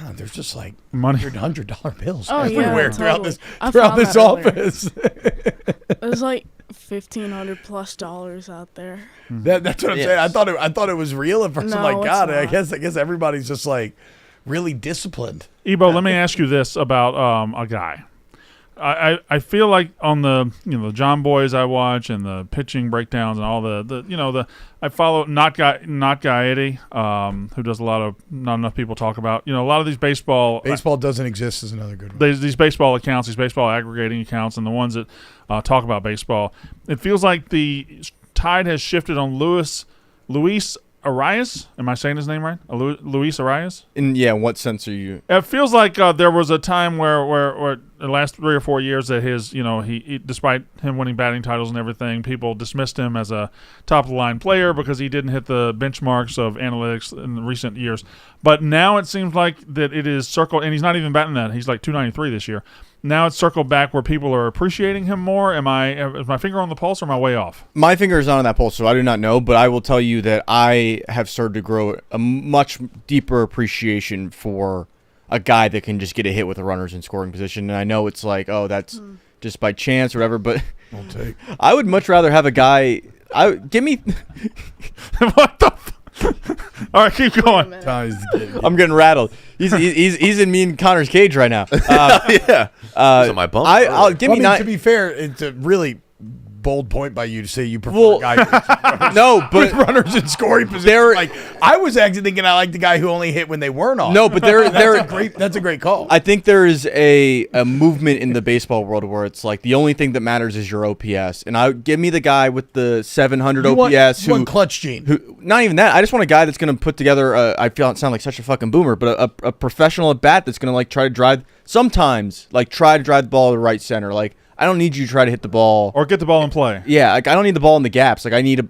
God, there's just like money. $100 bills Oh, yeah, everywhere totally. I throughout found this that earlier. office. There's like $1,500+ out there. That's what I'm saying. I thought it was real at first. I'm No, like, it's God, I not. guess everybody's just like really disciplined. Ebo, let me ask you this about a guy. I feel like on the the John Boys I watch and the pitching breakdowns and all the I follow not guy Eddie, who does a lot of not enough people talk about. A lot of these baseball Baseball doesn't exist is another good one. these baseball accounts, these baseball aggregating accounts, and the ones that talk about baseball. It feels like the tide has shifted on Luis Arias. Am I saying his name right? Luis Arias? In what sense are you? It feels like there was a time where the last 3 or 4 years that his, he despite him winning batting titles and everything, people dismissed him as a top of the line player because he didn't hit the benchmarks of analytics in the recent years. But now it seems like that it is circled, and he's not even batting that. He's like 293 this year. now it's circled back where people are appreciating him more? Is my finger on the pulse or am I way off? My finger is not on that pulse, so I do not know. But I will tell you that I have started to grow a much deeper appreciation for a guy that can just get a hit with the runners in scoring position. And I know it's like, oh, that's just by chance or whatever. But I would much rather have a guy. Give me. What the? All right, keep going. I'm getting rattled. He's in me and Connor's cage right now. Yeah. He's on my bump. I'll give me nine. To be fair, it's a really bold point by you to say you prefer a guy with no, but with runners in scoring position. Like I was actually thinking I like the guy who only hit when they weren't off. No, but that's a great call. I think there is a movement in the baseball world where it's like the only thing that matters is your OPS, and give me the guy with the 700 OPS who want clutch gene. Who not even that. I just want a guy that's going to put together. I feel it sound like such a fucking boomer, but a professional at bat that's going to like try to drive the ball to the right center. Like I don't need you to try to hit the ball or get the ball in play. Yeah, like I don't need the ball in the gaps. Like I need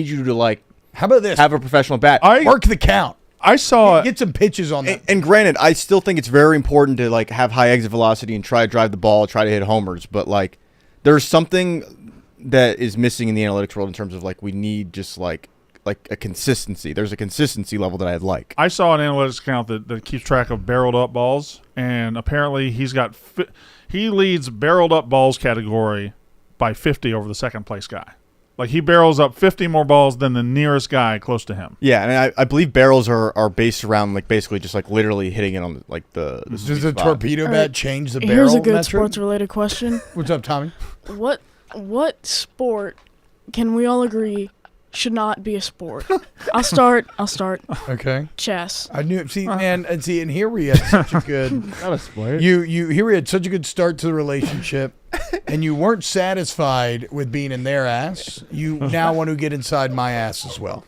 you to like. How about this? Have a professional bat. Work the count. I saw get some pitches on that. And granted, I still think it's very important to like have high exit velocity and try to drive the ball, try to hit homers. But like, there's something that is missing in the analytics world in terms of like we need just like a consistency. There's a consistency level that I'd like. I saw an analytics account that keeps track of barreled up balls, and apparently he leads barreled up balls category by 50 over the second place guy. Like he barrels up 50 more balls than the nearest guy close to him. Yeah, and I believe barrels are based around like basically just like literally hitting it on like the Does the torpedo bat change the barrel? Here's a good metric? sports-related question. What's up, Tommy? What sport can we all agree should not be a sport? I'll start. Okay. Chess. I knew. See, man, and here we had such a good. Not a sport. Here we had such a good start to the relationship, and you weren't satisfied with being in their ass. You now want to get inside my ass as well,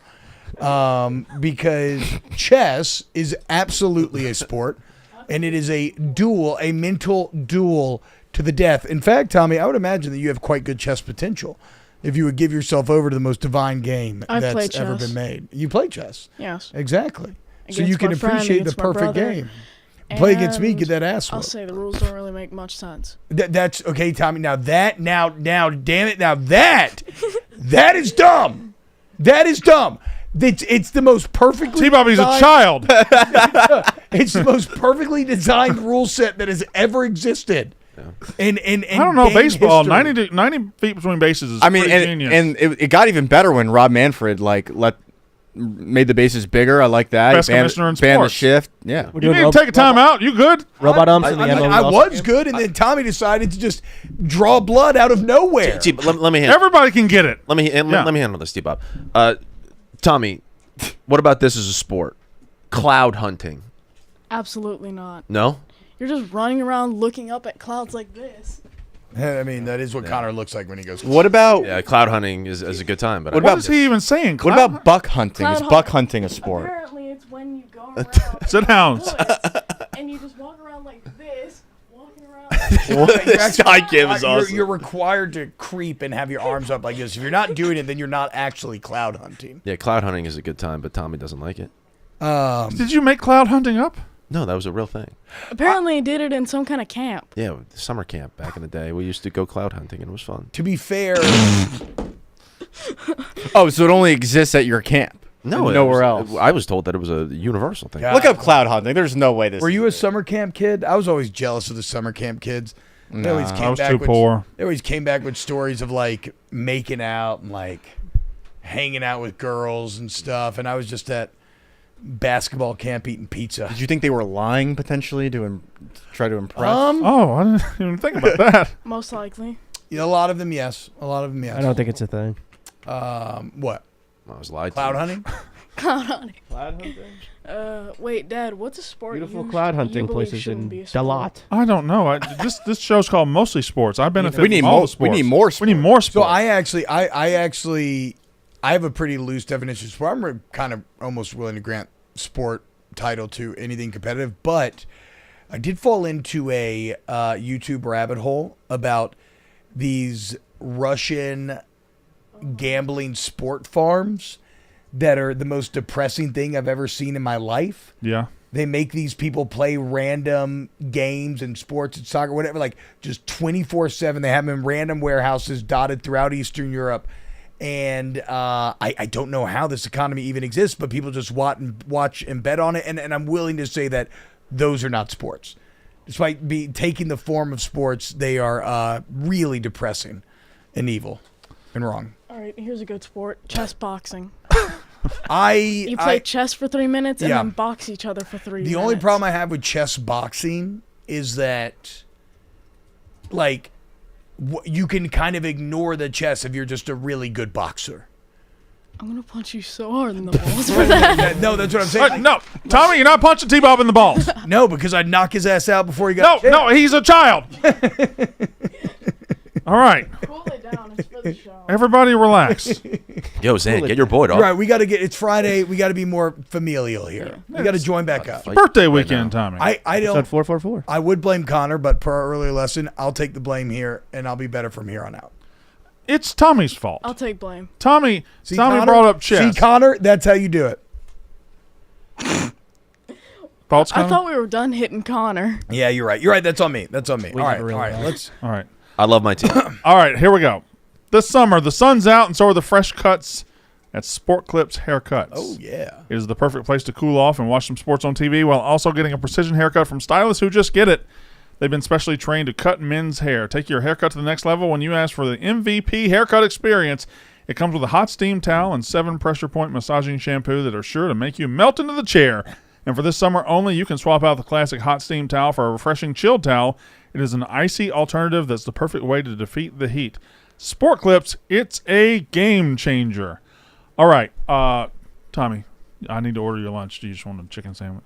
because chess is absolutely a sport, and it is a mental duel to the death. In fact, Tommy, I would imagine that you have quite good chess potential. If you would give yourself over to the most divine game that's ever been made. You play chess. Yes. Exactly. Against so you can my friend, appreciate the against my perfect brother. game. Play against me, get that ass I'll whooped. say the rules don't really make much sense. That's okay, Tommy. Now, damn it. Now that is dumb. That is dumb. It's the most perfectly T-Bobby's a child. It's the most perfectly designed rule set that has ever existed. In I don't know baseball. History. 90 feet between bases is genius. and it got even better when Rob Manfred made the bases bigger. I like that. Best commissioner in banned the sports. shift. Yeah. You need to take a time out. You good? Robot umps in the MLB. I was good, and then Tommy decided to just draw blood out of nowhere. Let me handle. Everybody can get it. Let me handle this, T-Bob. Tommy, what about this as a sport? Cloud hunting. Absolutely not. No? You're just running around looking up at clouds like this. I mean, that is what Connor looks like when he goes. What about cloud hunting is a good time. But what is he even saying? What about buck hunting? Is buck hunting a sport? Apparently, it's when you go around. Sit down. And you just walk around like this, walking around. This guy Kim is awesome. You're required to creep and have your arms up like this. If you're not doing it, then you're not actually cloud hunting. Yeah, cloud hunting is a good time, but Tommy doesn't like it. Did you make cloud hunting up? No, that was a real thing. Apparently, he did it in some kind of camp. Yeah, summer camp back in the day. We used to go cloud hunting, and it was fun. To be fair, oh, so it only exists at your camp? No, nowhere else. I was told that it was a universal thing. Look up cloud hunting. There's no way this. Were you a summer camp kid? I was always jealous of the summer camp kids. They always came I was back too poor. They always came back with stories of like making out and like hanging out with girls and stuff, and I was just at basketball camp eating pizza. Did you think they were lying potentially to try to impress? Oh, I didn't even think about that. Most likely. Yeah, a lot of them, yes. I don't think it's a thing. What? I was lied Cloud to. hunting? Cloud hunting. Cloud hunting? Wait, Dad, what's a sport? Beautiful you cloud hunting you believe places shouldn't in be a sport? Dalot. I don't know. This show's called Mostly Sports. I benefit We need from all more- the sports. we need more We need more sports. So I have a pretty loose definition of sport. I'm kind of almost willing to grant sport title to anything competitive, but I did fall into a YouTube rabbit hole about these Russian gambling sport farms that are the most depressing thing I've ever seen in my life. Yeah. They make these people play random games and sports and soccer, whatever, like just 24/7. They have them in random warehouses dotted throughout Eastern Europe. And I don't know how this economy even exists, but people just watch and bet on it. And I'm willing to say that those are not sports. Despite taking the form of sports, they are really depressing and evil and wrong. All right, here's a good sport: chess boxing. You play chess for 3 minutes and Yeah. then box each other for 3 minutes. The only problem I have with chess boxing is that, like, you can kind of ignore the chess if you're just a really good boxer. I'm gonna punch you so hard in the balls for that. No, that's what I'm saying. No, Tommy, you're not punching T-Bob in the balls. No, because I'd knock his ass out before he got No, he's a child. All right, Cool it down. It's for the show. everybody relax. Yo, Zan, get your boy, dog. Right, it's Friday. We got to be more familial here. We got to join back up. Birthday weekend, Tommy. I Episode don't. 444. I would blame Connor, but per our earlier lesson, I'll take the blame here, and I'll be better from here on out. It's Tommy's fault. I'll take blame. Tommy Connor? brought up chess. See, Connor, that's how you do it. Thoughts, I Connor? thought we were done hitting Connor. Yeah, you're right. You're right. That's on me. All right, never really all right. are. Let's. All right. I love my team. All right, here we go. This summer, the sun's out, and so are the fresh cuts at Sport Clips Haircuts. Oh yeah. It is the perfect place to cool off and watch some sports on TV while also getting a precision haircut from stylists who just get it. They've been specially trained to cut men's hair. Take your haircut to the next level when you ask for the MVP haircut experience. It comes with a hot steam towel and 7 pressure point massaging shampoo that are sure to make you melt into the chair. And for this summer only, you can swap out the classic hot steam towel for a refreshing chilled towel. It is an icy alternative that's the perfect way to defeat the heat. Sport Clips, it's a game changer. All right, Tommy, I need to order your lunch. Do you just want a chicken sandwich?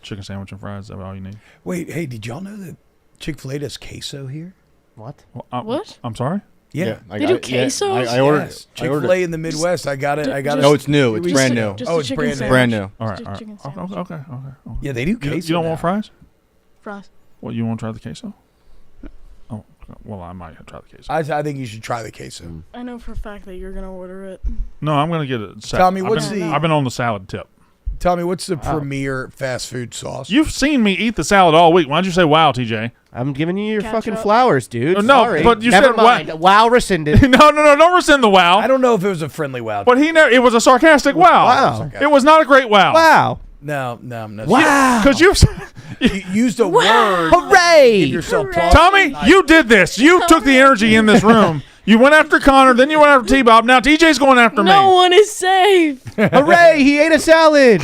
Chicken sandwich and fries? Is that all you need? Wait, hey, did y'all know that Chick-fil-A does queso here? What? Well, What? I'm sorry? Yeah. They do quesos? I ordered. Yes. I ordered. Chick-fil-A in the Midwest. I got it. No, it's new. It's brand new. Just Oh, a it's chicken brand new. sandwich. Brand new. All right, Just a all right. chicken Okay, sandwich. okay. Yeah, they do queso. You don't now. want fries? Fries. Well, you want to try the queso? Oh, well, I might try the queso. I think you should try the queso. I know for a fact that you're gonna order it. No, I'm going to get it. Tommy, what's the- I've been on the salad tip. Tell me, what's the premier fast food sauce? You've seen me eat the salad all week. Why'd you say wow, TJ? I'm giving you your Ketchup. fucking flowers, dude. No, Sorry. but you Never said mind. Wow rescinded. No, don't rescind the wow. I don't know if it was a friendly wow. But it was a sarcastic wow. Wow. It was not a great wow. Wow. No. Wow. Because you You used a word. Hooray. Give yourself pause. Tommy, you did this. You took the energy in this room. You went after Connor, then you went after T-Bob. Now TJ's going after No me. one is safe. Hooray. He ate a salad.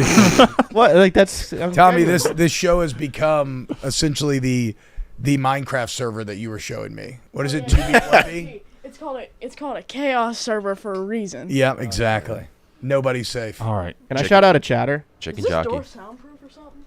What? Like, that's. Tommy, this show has become essentially the Minecraft server that you were showing me. What is it? 2B1B? It's called a chaos server for a reason. Yeah, exactly. Nobody's safe. All right. Can I shout out a chatter? Chicken Is this jockey. door soundproof or something?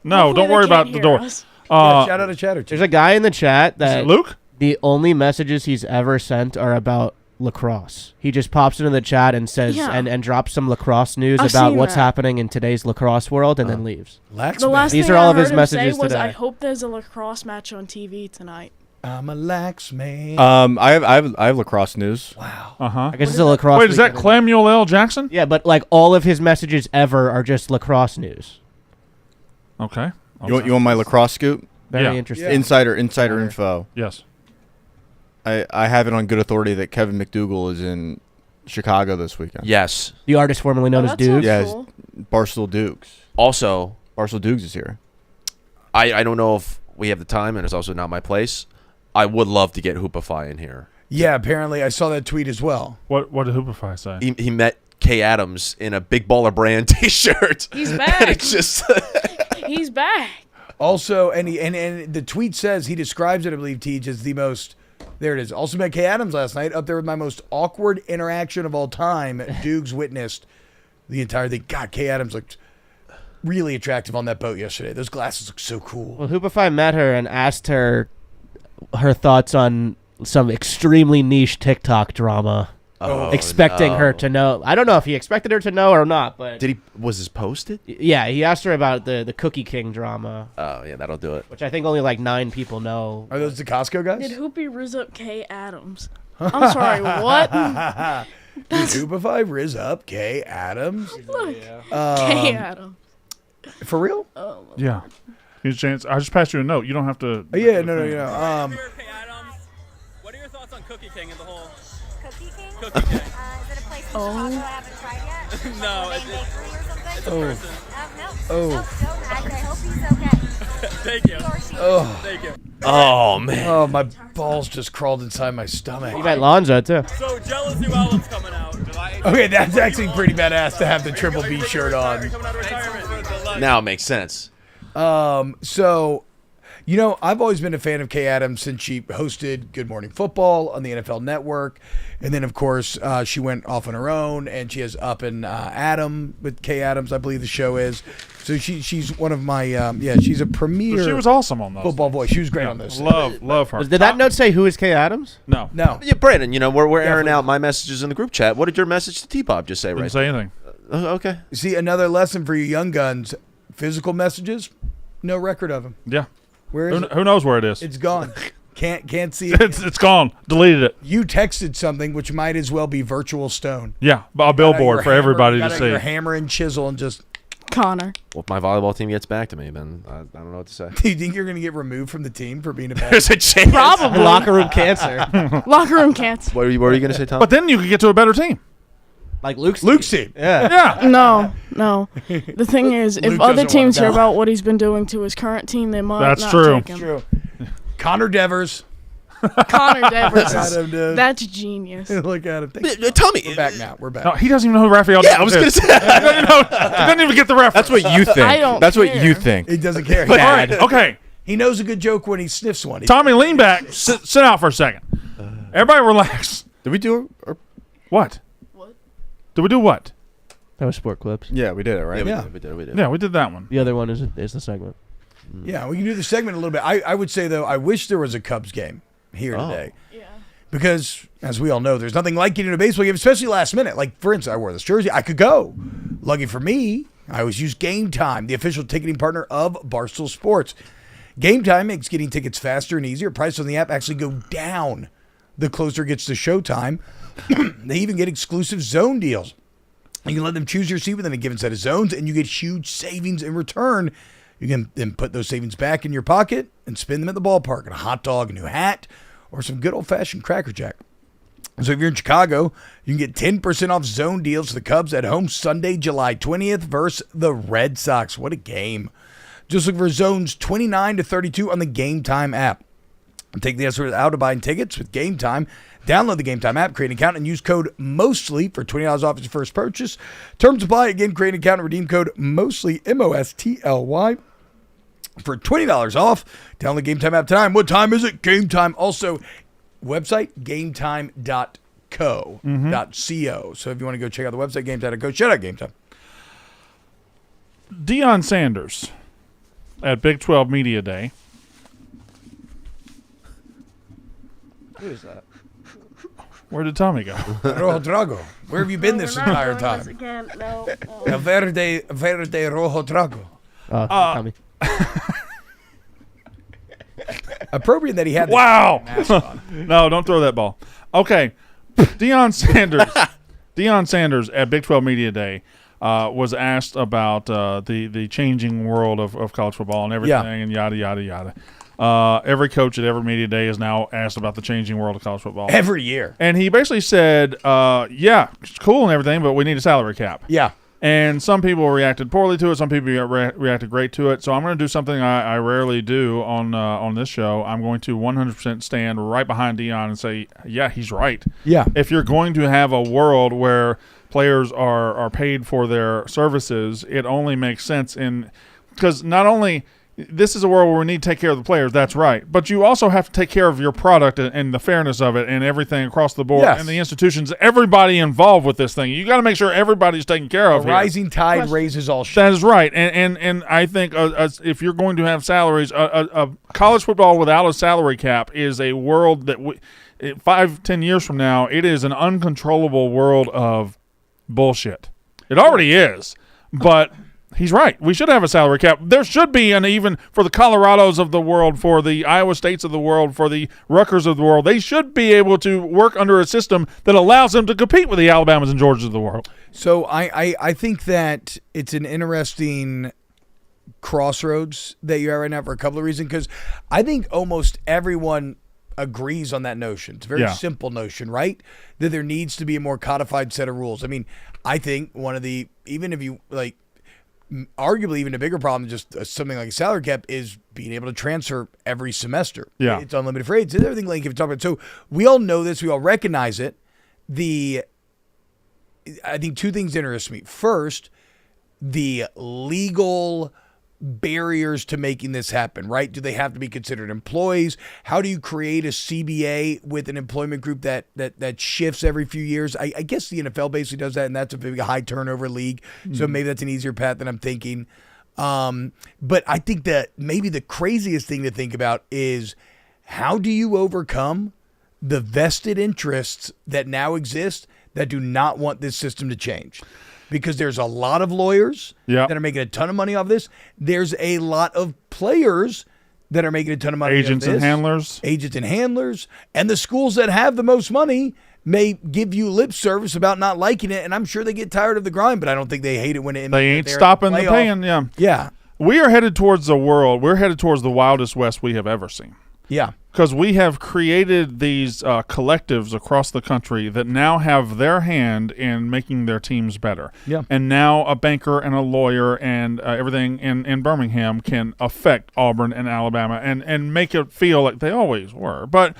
No, Hopefully don't they worry can't about the hear door. us. Yeah, shout out to Chatter. There's a guy in the chat Is that it Luke? the only messages he's ever sent are about lacrosse. He just pops into the chat and says Yeah. and drops some lacrosse news I've about seen what's that. happening in today's lacrosse world and then leaves. The last These thing are all I of his heard him say messages was, today. I hope there's a lacrosse match on TV tonight. I'm a lax man. I have lacrosse news. Wow. Uh-huh. I guess it's a lacrosse. Wait, is that weekend. Clemuel L. Jackson? Yeah, but like all of his messages ever are just lacrosse news. Okay. You want my lacrosse scoop? Very Yeah. interesting. Yeah. Insider info. Yes. I have it on good authority that Kevin McDougal is in Chicago this weekend. Yes. The artist formerly known as that Dude. sounds Yeah, cool. Barstool Dukes. Also, Barstool Dukes is here. I don't know if we have the time, and it's also not my place. I would love to get Hoopify in here. Yeah, apparently I saw that tweet as well. What did Hoopify say? He met Kay Adams in a Big Baller Brand T-shirt. He's And back. it's just He's back. Also, and the tweet says he describes it, I believe, Teach, as the most. There it is. Also met Kay Adams last night, up there with my most awkward interaction of all time. Dukes witnessed the entire thing. God, Kay Adams looked really attractive on that boat yesterday. Those glasses look so cool. Well, Hoopify met her and asked her thoughts on some extremely niche TikTok drama. Expecting her to know. I don't know if he expected her to know or not, but was this posted? yeah, he asked her about the Cookie King drama, Oh yeah, that'll do it. which I think only like 9 people know. Are those the Costco guys? Did Hoopy riz up Kay Adams? I'm sorry, what? Did Hoopify riz up Kay Adams? Look, Kay Adams. For real? Yeah. Here's a chance. I just passed you a note. You don't have to. Yeah, no. Hey, Adams, what are your thoughts on Cookie King and the whole Cookie King? Cookie King? Is it a place in Chicago I haven't tried yet? No, Like a main bakery or something? it's a person. No. Oh. Nope. I hope he's okay. Thank you. He or she. Thank you. Oh man. Oh, my balls just crawled inside my stomach. You met Lonzo too. So Jealous new album's coming out. July 18th. Okay, that's actually pretty badass to have the Triple B shirt on. Coming out of retirement. Now it makes sense. So, I've always been a fan of Kay Adams since she hosted Good Morning Football on the NFL Network. And then, of course, she went off on her own, and she has Up and Adam with Kay Adams, I believe the show is. So she's one of my, she's a premier She was awesome on those. football voice. She was great on those. Love her. Did that note say who is Kay Adams? No. No. Yeah, Brandon, we're airing out my messages in the group chat. What did your message to T-Pop just say Didn't right say anything. Okay. See, another lesson for you young guns, physical messages, no record of them. Yeah. Where is it? Who knows where it is? It's gone. Can't see it. It's gone. Deleted it. You texted something which might as well be virtual stone. Yeah. A billboard for everybody to see. Your hammer and chisel and just. Connor. Well, if my volleyball team gets back to me, then I don't know what to say. Do you think you're going to get removed from the team for being a bad? There's a chance. Probably. Locker room cancer. Locker room cancer. What were you going to say, Tom? But then you could get to a better team. Like Luke's team. Yeah. Yeah. No. The thing is, if Luke other doesn't teams wanna hear know. about what he's been doing to his current team, they might That's not true. take him. True. Connor Devers. Connor Devers. Look at him, dude. That's genius. Look at him. Tommy. We're back now. We're back. No, he doesn't even know who Raphael Yeah, I was going to is. say. He doesn't even get the reference. That's what you think. I don't That's what care. you think. He doesn't care. All right. Okay. He knows a good joke when he sniffs one. Tommy, lean back. Sit out for a second. Everybody relax. Did we do? What? Did we do what? That was sport clips. Yeah, we did it right. Yeah. We did. Yeah, we did that one. The other one is the segment. Yeah, we can do the segment a little bit. I would say, though, I wish there was a Cubs game here today. Yeah. Because, as we all know, there's nothing like getting a baseball game, especially last minute. Like, for instance, I wore this jersey. I could go. Lucky for me, I always use Game Time, the official ticketing partner of Barstool Sports. Game Time makes getting tickets faster and easier. Prices on the app actually go down the closer it gets to showtime. They even get exclusive zone deals. You can let them choose your seat within a given set of zones, and you get huge savings in return. You can then put those savings back in your pocket and spend them at the ballpark on a hot dog, a new hat, or some good old-fashioned Cracker Jack. So if you're in Chicago, you can get 10% off zone deals for the Cubs at home Sunday, July 20th versus the Red Sox. What a game. Just look for zones 29 to 32 on the Game Time app. Take the effort out of buying tickets with Game Time. Download the Game Time app, create an account, and use code MOSTLY for $20 off your first purchase. Terms apply. Again, create an account and redeem code MOSTLY, MOSTLY, for $20 off. Download the Game Time app tonight. What time is it? Game Time. Also, website, gametime.co. .co. So if you want to go check out the website, gametime.co, shout out Game Time. Deion Sanders at Big 12 Media Day. Who is that? Where did Tommy go? Rojo Drago. Where have you been this entire time? Again, no. El Verde Rojo Drago. Tommy. Appropriate that he had Wow. mask on. No, don't throw that ball. Okay. Deion Sanders at Big 12 Media Day was asked about the changing world of college football and everything and yada, yada, yada. Every coach at every media day is now asked about the changing world of college football. Every year. And he basically said, yeah, it's cool and everything, but we need a salary cap. Yeah. And some people reacted poorly to it. Some people reacted great to it. So I'm going to do something I rarely do on this show. I'm going to 100% stand right behind Deion and say, yeah, he's right. Yeah. If you're going to have a world where players are paid for their services, it only makes sense because not only – this is a world where we need to take care of the players. That's right. But you also have to take care of your product and the fairness of it and everything across the board and the institutions, everybody involved with this thing. You got to make sure everybody's taken care of. A rising tide raises all ships. That is right. And I think if you're going to have salaries, a college football without a salary cap is a world that 5-10 years from now, it is an uncontrollable world of bullshit. It already is. But he's right. We should have a salary cap. There should be even for the Colorados of the world, for the Iowa States of the world, for the Rutgers of the world. They should be able to work under a system that allows them to compete with the Alabamas and Georgias of the world. So I think that it's an interesting crossroads that you're at right now for a couple of reasons. Because I think almost everyone agrees on that notion. It's a very simple notion, right? That there needs to be a more codified set of rules. I mean, I think one of the, even if you like, arguably even a bigger problem than just something like a salary cap is being able to transfer every semester. Yeah. It's unlimited free agents and everything like you've talked about. So we all know this. We all recognize it. I think two things interest me. First, the legal barriers to making this happen, right? Do they have to be considered employees? How do you create a CBA with an employment group that shifts every few years? I guess the NFL basically does that, and that's a big high turnover league. So maybe that's an easier path than I'm thinking. But I think that maybe the craziest thing to think about is how do you overcome the vested interests that now exist that do not want this system to change? Because there's a lot of lawyers that are making a ton of money off this. There's a lot of players that are making a ton of money Agents off this. Agents and handlers. And the schools that have the most money may give you lip service about not liking it. And I'm sure they get tired of the grind, but I don't think they hate it when it. They ain't stopping the paying. Yeah. Yeah. We are headed towards the world. We're headed towards the wildest west we have ever seen. Yeah. Because we have created these collectives across the country that now have their hand in making their teams better. Yeah. And now a banker and a lawyer and everything in Birmingham can affect Auburn and Alabama and make it feel like they always were. But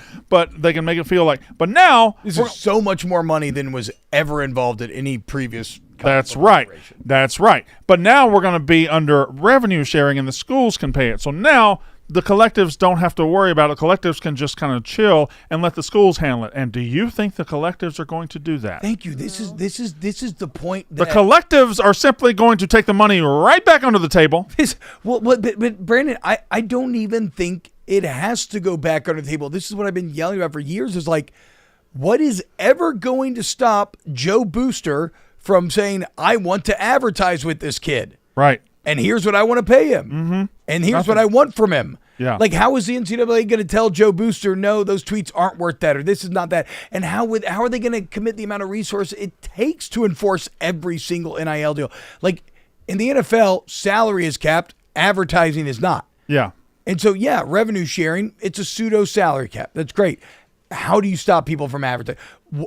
they can make it feel like, but now. This is so much more money than was ever involved at any previous. That's right. That's right. But now we're going to be under revenue sharing and the schools can pay it. So now the collectives don't have to worry about it. Collectives can just kind of chill and let the schools handle it. And do you think the collectives are going to do that? Thank you. This is the point. The collectives are simply going to take the money right back under the table. But Brandon, I don't even think it has to go back under the table. This is what I've been yelling about for years. Is like, what is ever going to stop Joe Booster from saying, I want to advertise with this kid? Right. And here's what I want to pay him. Mm-hmm. And here's what I want from him. Yeah. Like, how is the NCAA going to tell Joe Booster, no, those tweets aren't worth that, or this is not that? And how are they going to commit the amount of resources it takes to enforce every single NIL deal? Like, in the NFL, salary is capped, advertising is not. Yeah. And so, yeah, revenue sharing, it's a pseudo salary cap. That's great. How do you stop people from advertising?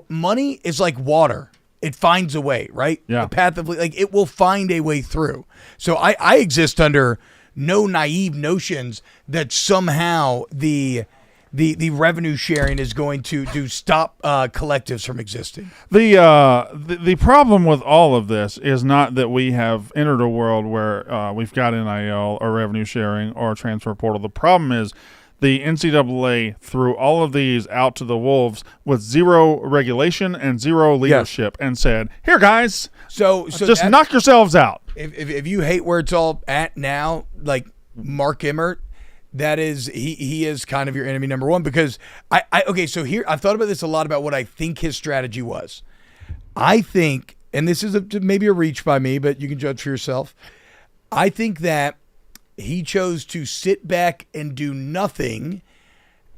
Money is like water. It finds a way, right? Yeah. The path of, like, it will find a way through. So I exist under no naive notions that somehow the revenue sharing is going to stop collectives from existing. The problem with all of this is not that we have entered a world where we've got NIL or revenue sharing or transfer portal. The problem is the NCAA threw all of these out to the wolves with zero regulation and zero leadership and said, here, guys, so just knock yourselves out. If you hate where it's all at now, like Mark Emmert, that is, he is kind of your enemy number one, because okay, so here, I've thought about this a lot about what I think his strategy was. I think, and this is maybe a reach by me, but you can judge for yourself. I think that he chose to sit back and do nothing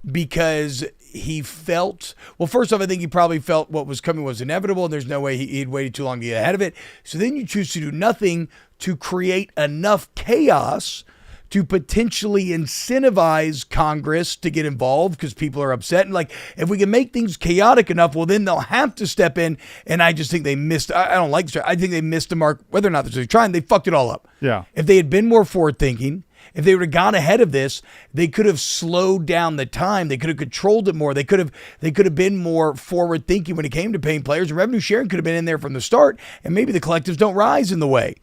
because he felt, well, first off, I think he probably felt what was coming was inevitable and there's no way he'd waited too long to get ahead of it. So then you choose to do nothing to create enough chaos to potentially incentivize Congress to get involved because people are upset. And like, if we can make things chaotic enough, well, then they'll have to step in. And I just think they missed, I don't like this. I think they missed the mark, whether or not they're trying, they fucked it all up. Yeah. If they had been more forward thinking, if they would have gone ahead of this, they could have slowed down the time. They could have controlled it more. They could have been more forward thinking when it came to paying players. And revenue sharing could have been in there from the start. And maybe the collectives don't rise in the way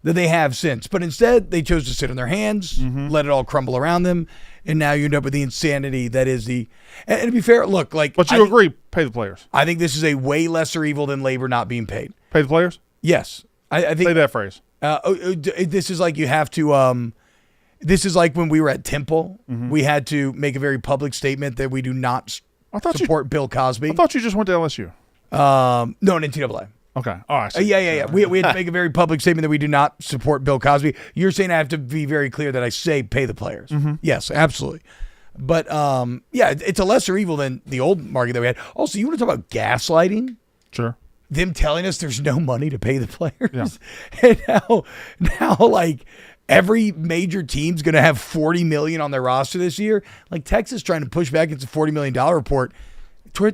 that they have since. But instead, they chose to sit on their hands, let it all crumble around them, and now you end up with the insanity that is the... And to be fair, look, like... But you agree, pay the players. I think this is a way lesser evil than labor not being paid. Pay the players? Yes. I think... Say that phrase. This is like you have to... this is like when we were at Temple. We had to make a very public statement that we do not support Bill Cosby. I thought you just went to LSU. No, in NCAA. Okay. Oh, I see. Yeah. We had to make a very public statement that we do not support Bill Cosby. You're saying I have to be very clear that I say pay the players. Yes, absolutely. But, yeah, it's a lesser evil than the old market that we had. Also, you want to talk about gaslighting? Sure. Them telling us there's no money to pay the players. Yeah. And now, like, every major team's going to have $40 million on their roster this year. Like Texas trying to push back its $40 million report.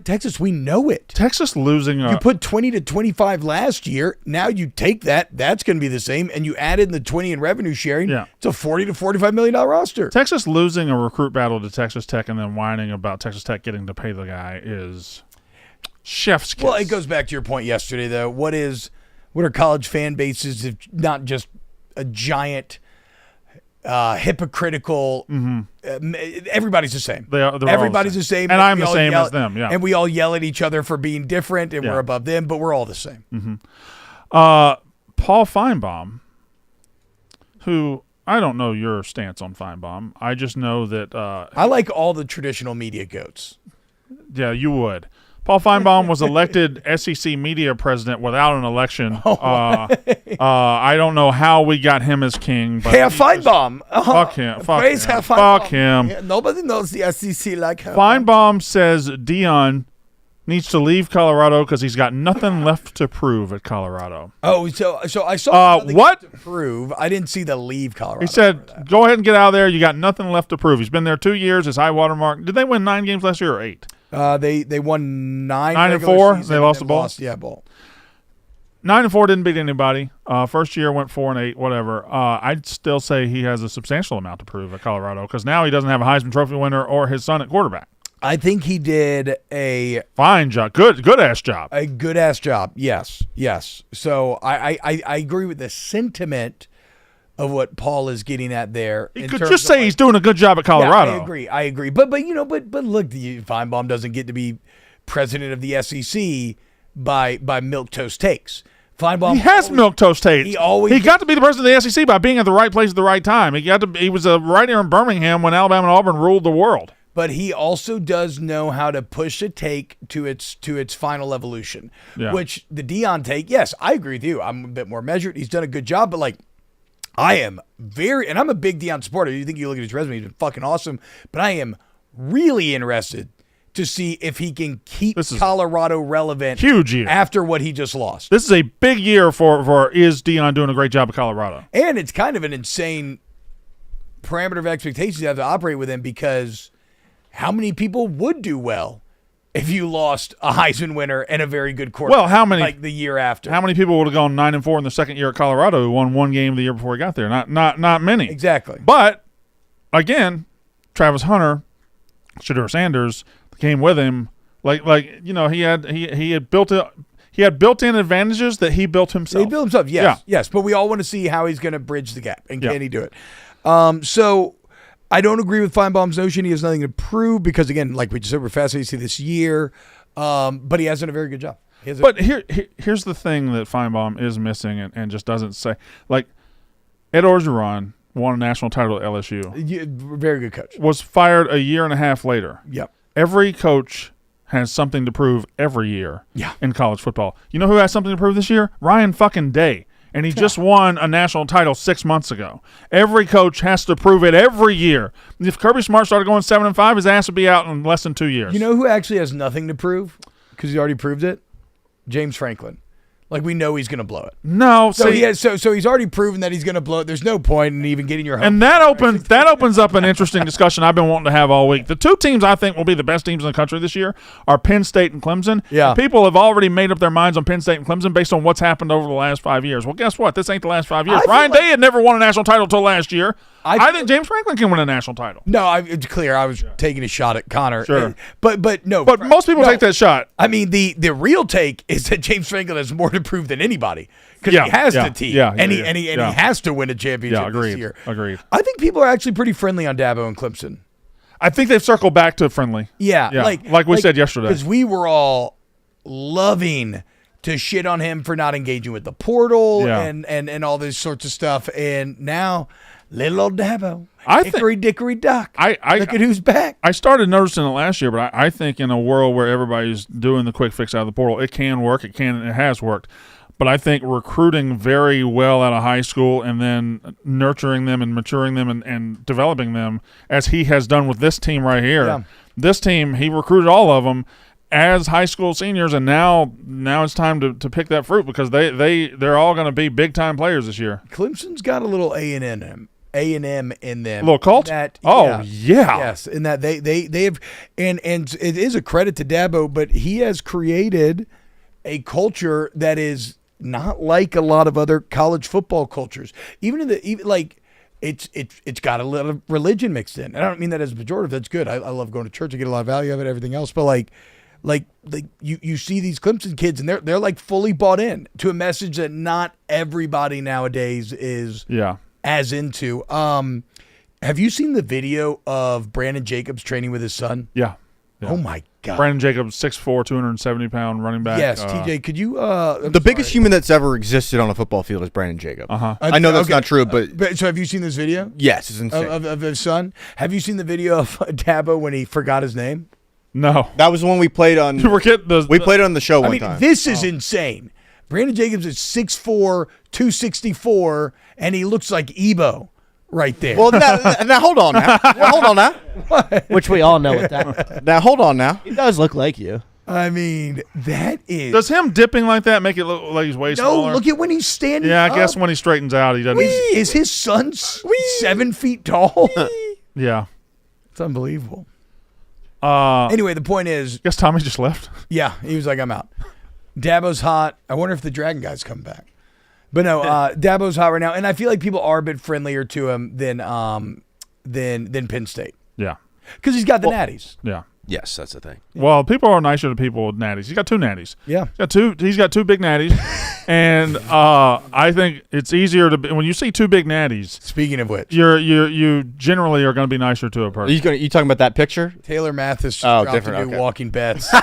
Texas, we know it. Texas losing. You put 20 to 25 last year. Now you take that. That's going to be the same. And you add in the 20 in revenue sharing. Yeah. It's a 40 to $45 million roster. Texas losing a recruit battle to Texas Tech and then whining about Texas Tech getting to pay the guy is chef's kiss. Well, it goes back to your point yesterday, though. What are college fan bases if not just a giant hypocritical? Everybody's the same. Everybody's the same. And I'm the same as them. Yeah. And we all yell at each other for being different, and we're above them, but we're all the same. Paul Feinbaum, who I don't know your stance on Feinbaum. I just know that I like all the traditional media goats. Yeah, you would. Paul Feinbaum was elected SEC media president without an election. I don't know how we got him as king. But Herr Feinbaum. Fuck him. Praise Herr Feinbaum. Fuck him. Yeah, nobody knows the SEC like Herr Feinbaum says Deion needs to leave Colorado because he's got nothing left to prove at Colorado. Oh, so I saw what to prove. I didn't see the leave Colorado. He said, "Go ahead and get out of there. You got nothing left to prove." He's been there 2 years. His high water mark. Did they win 9 games last year or 8? They won 9 and regular 4. season They lost the and ball. Yeah, ball. 9 and 4 didn't beat anybody. First year went 4 and 8, whatever. I'd still say he has a substantial amount to prove at Colorado because now he doesn't have a Heisman Trophy winner or his son at quarterback. I think he did a fine job, good ass job, a good ass job. Yes. So I agree with the sentiment of what Paul is getting at there. He could just say he's doing a good job at Colorado. Yeah, I agree. But look, Feinbaum doesn't get to be president of the SEC by milquetoast takes. Feinbaum, he has milquetoast takes. He got to be the president of the SEC by being at the right place at the right time. He was right here in Birmingham when Alabama and Auburn ruled the world. But he also does know how to push a take to its final evolution, which the Deion take. Yes, I agree with you. I'm a bit more measured. He's done a good job, but I am and I'm a big Deion supporter. You think you look at his resume, he's been fucking awesome. But I am really interested to see if he can keep Colorado relevant. Huge year after what he just lost. This is a big year for is Deion doing a great job at Colorado, and it's kind of an insane parameter of expectations you have to operate with him because. How many people would do well if you lost a Heisman winner and a very good quarterback? Well, how many the year after? How many people would have gone 9 and 4 in the second year at Colorado who won 1 game the year before he got there? Not many. Exactly. But again, Travis Hunter, Shedeur Sanders came with him. He had built-in advantages that he built himself. He built himself. Yes. But we all want to see how he's going to bridge the gap and can he do it? So. I don't agree with Feinbaum's notion. He has nothing to prove because, again, like we just said, we're fascinated to see this year. But he has done a very good job. But here's the thing that Feinbaum is missing and just doesn't say. Like, Ed Orgeron won a national title at LSU. Very good coach. Was fired a year and a half later. Yep. Every coach has something to prove every year in college football. You know who has something to prove this year? Ryan fucking Day. And he just won a national title 6 months ago. Every coach has to prove it every year. If Kirby Smart started going 7-5, his ass would be out in less than 2 years. You know who actually has nothing to prove because he already proved it? James Franklin. We know he's going to blow it. No, so he's already proven that he's going to blow it. There's no point in even getting your hopes. And that opens up an interesting discussion I've been wanting to have all week. The 2 teams I think will be the best teams in the country this year are Penn State and Clemson. Yeah. And people have already made up their minds on Penn State and Clemson based on what's happened over the last 5 years. Well, guess what? This ain't the last 5 years. Ryan Day had never won a national title until last year. I think James Franklin can win a national title. No, it's clear. I was taking a shot at Connor. Sure. But no. But most people take that shot. I mean, the real take is that James Franklin has more to prove than anybody because he has the team. And he has to win a championship this year. Agreed. I think people are actually pretty friendly on Dabo and Clemson. I think they've circled back to friendly. Yeah. Like we said yesterday. Because we were all loving to shit on him for not engaging with the portal and all this sorts of stuff. And now, little old Dabo, hickory dickory dock. Look at who's back. I started noticing it last year, but I think in a world where everybody's doing the quick fix out of the portal, it can work. It has worked. But I think recruiting very well out of high school and then nurturing them and maturing them and developing them, as he has done with this team right here. Yeah. This team, he recruited all of them. as high school seniors, and now it's time to pick that fruit because they're all going to be big time players this year. Clemson's got a little A&M in them. A little cult? Yeah. Yes, in that they have, and it is a credit to Dabo, but he has created a culture that is not like a lot of other college football cultures. Even it's got a little religion mixed in. And I don't mean that as a pejorative. That's good. I love going to church. I get a lot of value out of it, everything else. But like you see these Clemson kids, and they're like fully bought in to a message that not everybody nowadays is as into. Have you seen the video of Brandon Jacobs training with his son? Yeah. Oh my God. Brandon Jacobs, 6'4", 270-pound running back. Yes, TJ, could you? The biggest human that's ever existed on a football field is Brandon Jacobs. I know that's not true, but so have you seen this video? Yes, it's insane. Of his son. Have you seen the video of Dabo when he forgot his name? No, that was the one we played on. We played it on the show one time. This is insane. Brandon Jacobs is 6'4", 264, and he looks like Ebo right there. Well, now hold on now. Hold on now. Which we all know what that. Now hold on now. He does look like you. I mean, that is. Does him dipping like that make it look like he's way smaller? No, look at when he's standing. Yeah, I up. guess when he straightens out, he doesn't. Is his son 7 feet tall? Yeah, it's unbelievable. Anyway, the point is. Guess Tommy just left. Yeah, he was like, I'm out. Dabo's hot. I wonder if the Dragon guys come back. But no, Dabo's hot right now, and I feel like people are a bit friendlier to him than Penn State. Yeah, because he's got the natties. Yeah. Yes, that's the thing. Well, people are nicer to people with natties. He's got 2 natties. Yeah, he's got two big natties, and I think it's easier to when you see 2 big natties. Speaking of which, you generally are going to be nicer to a person. You talking about that picture? Taylor Mathis dropped different. to do walking bets.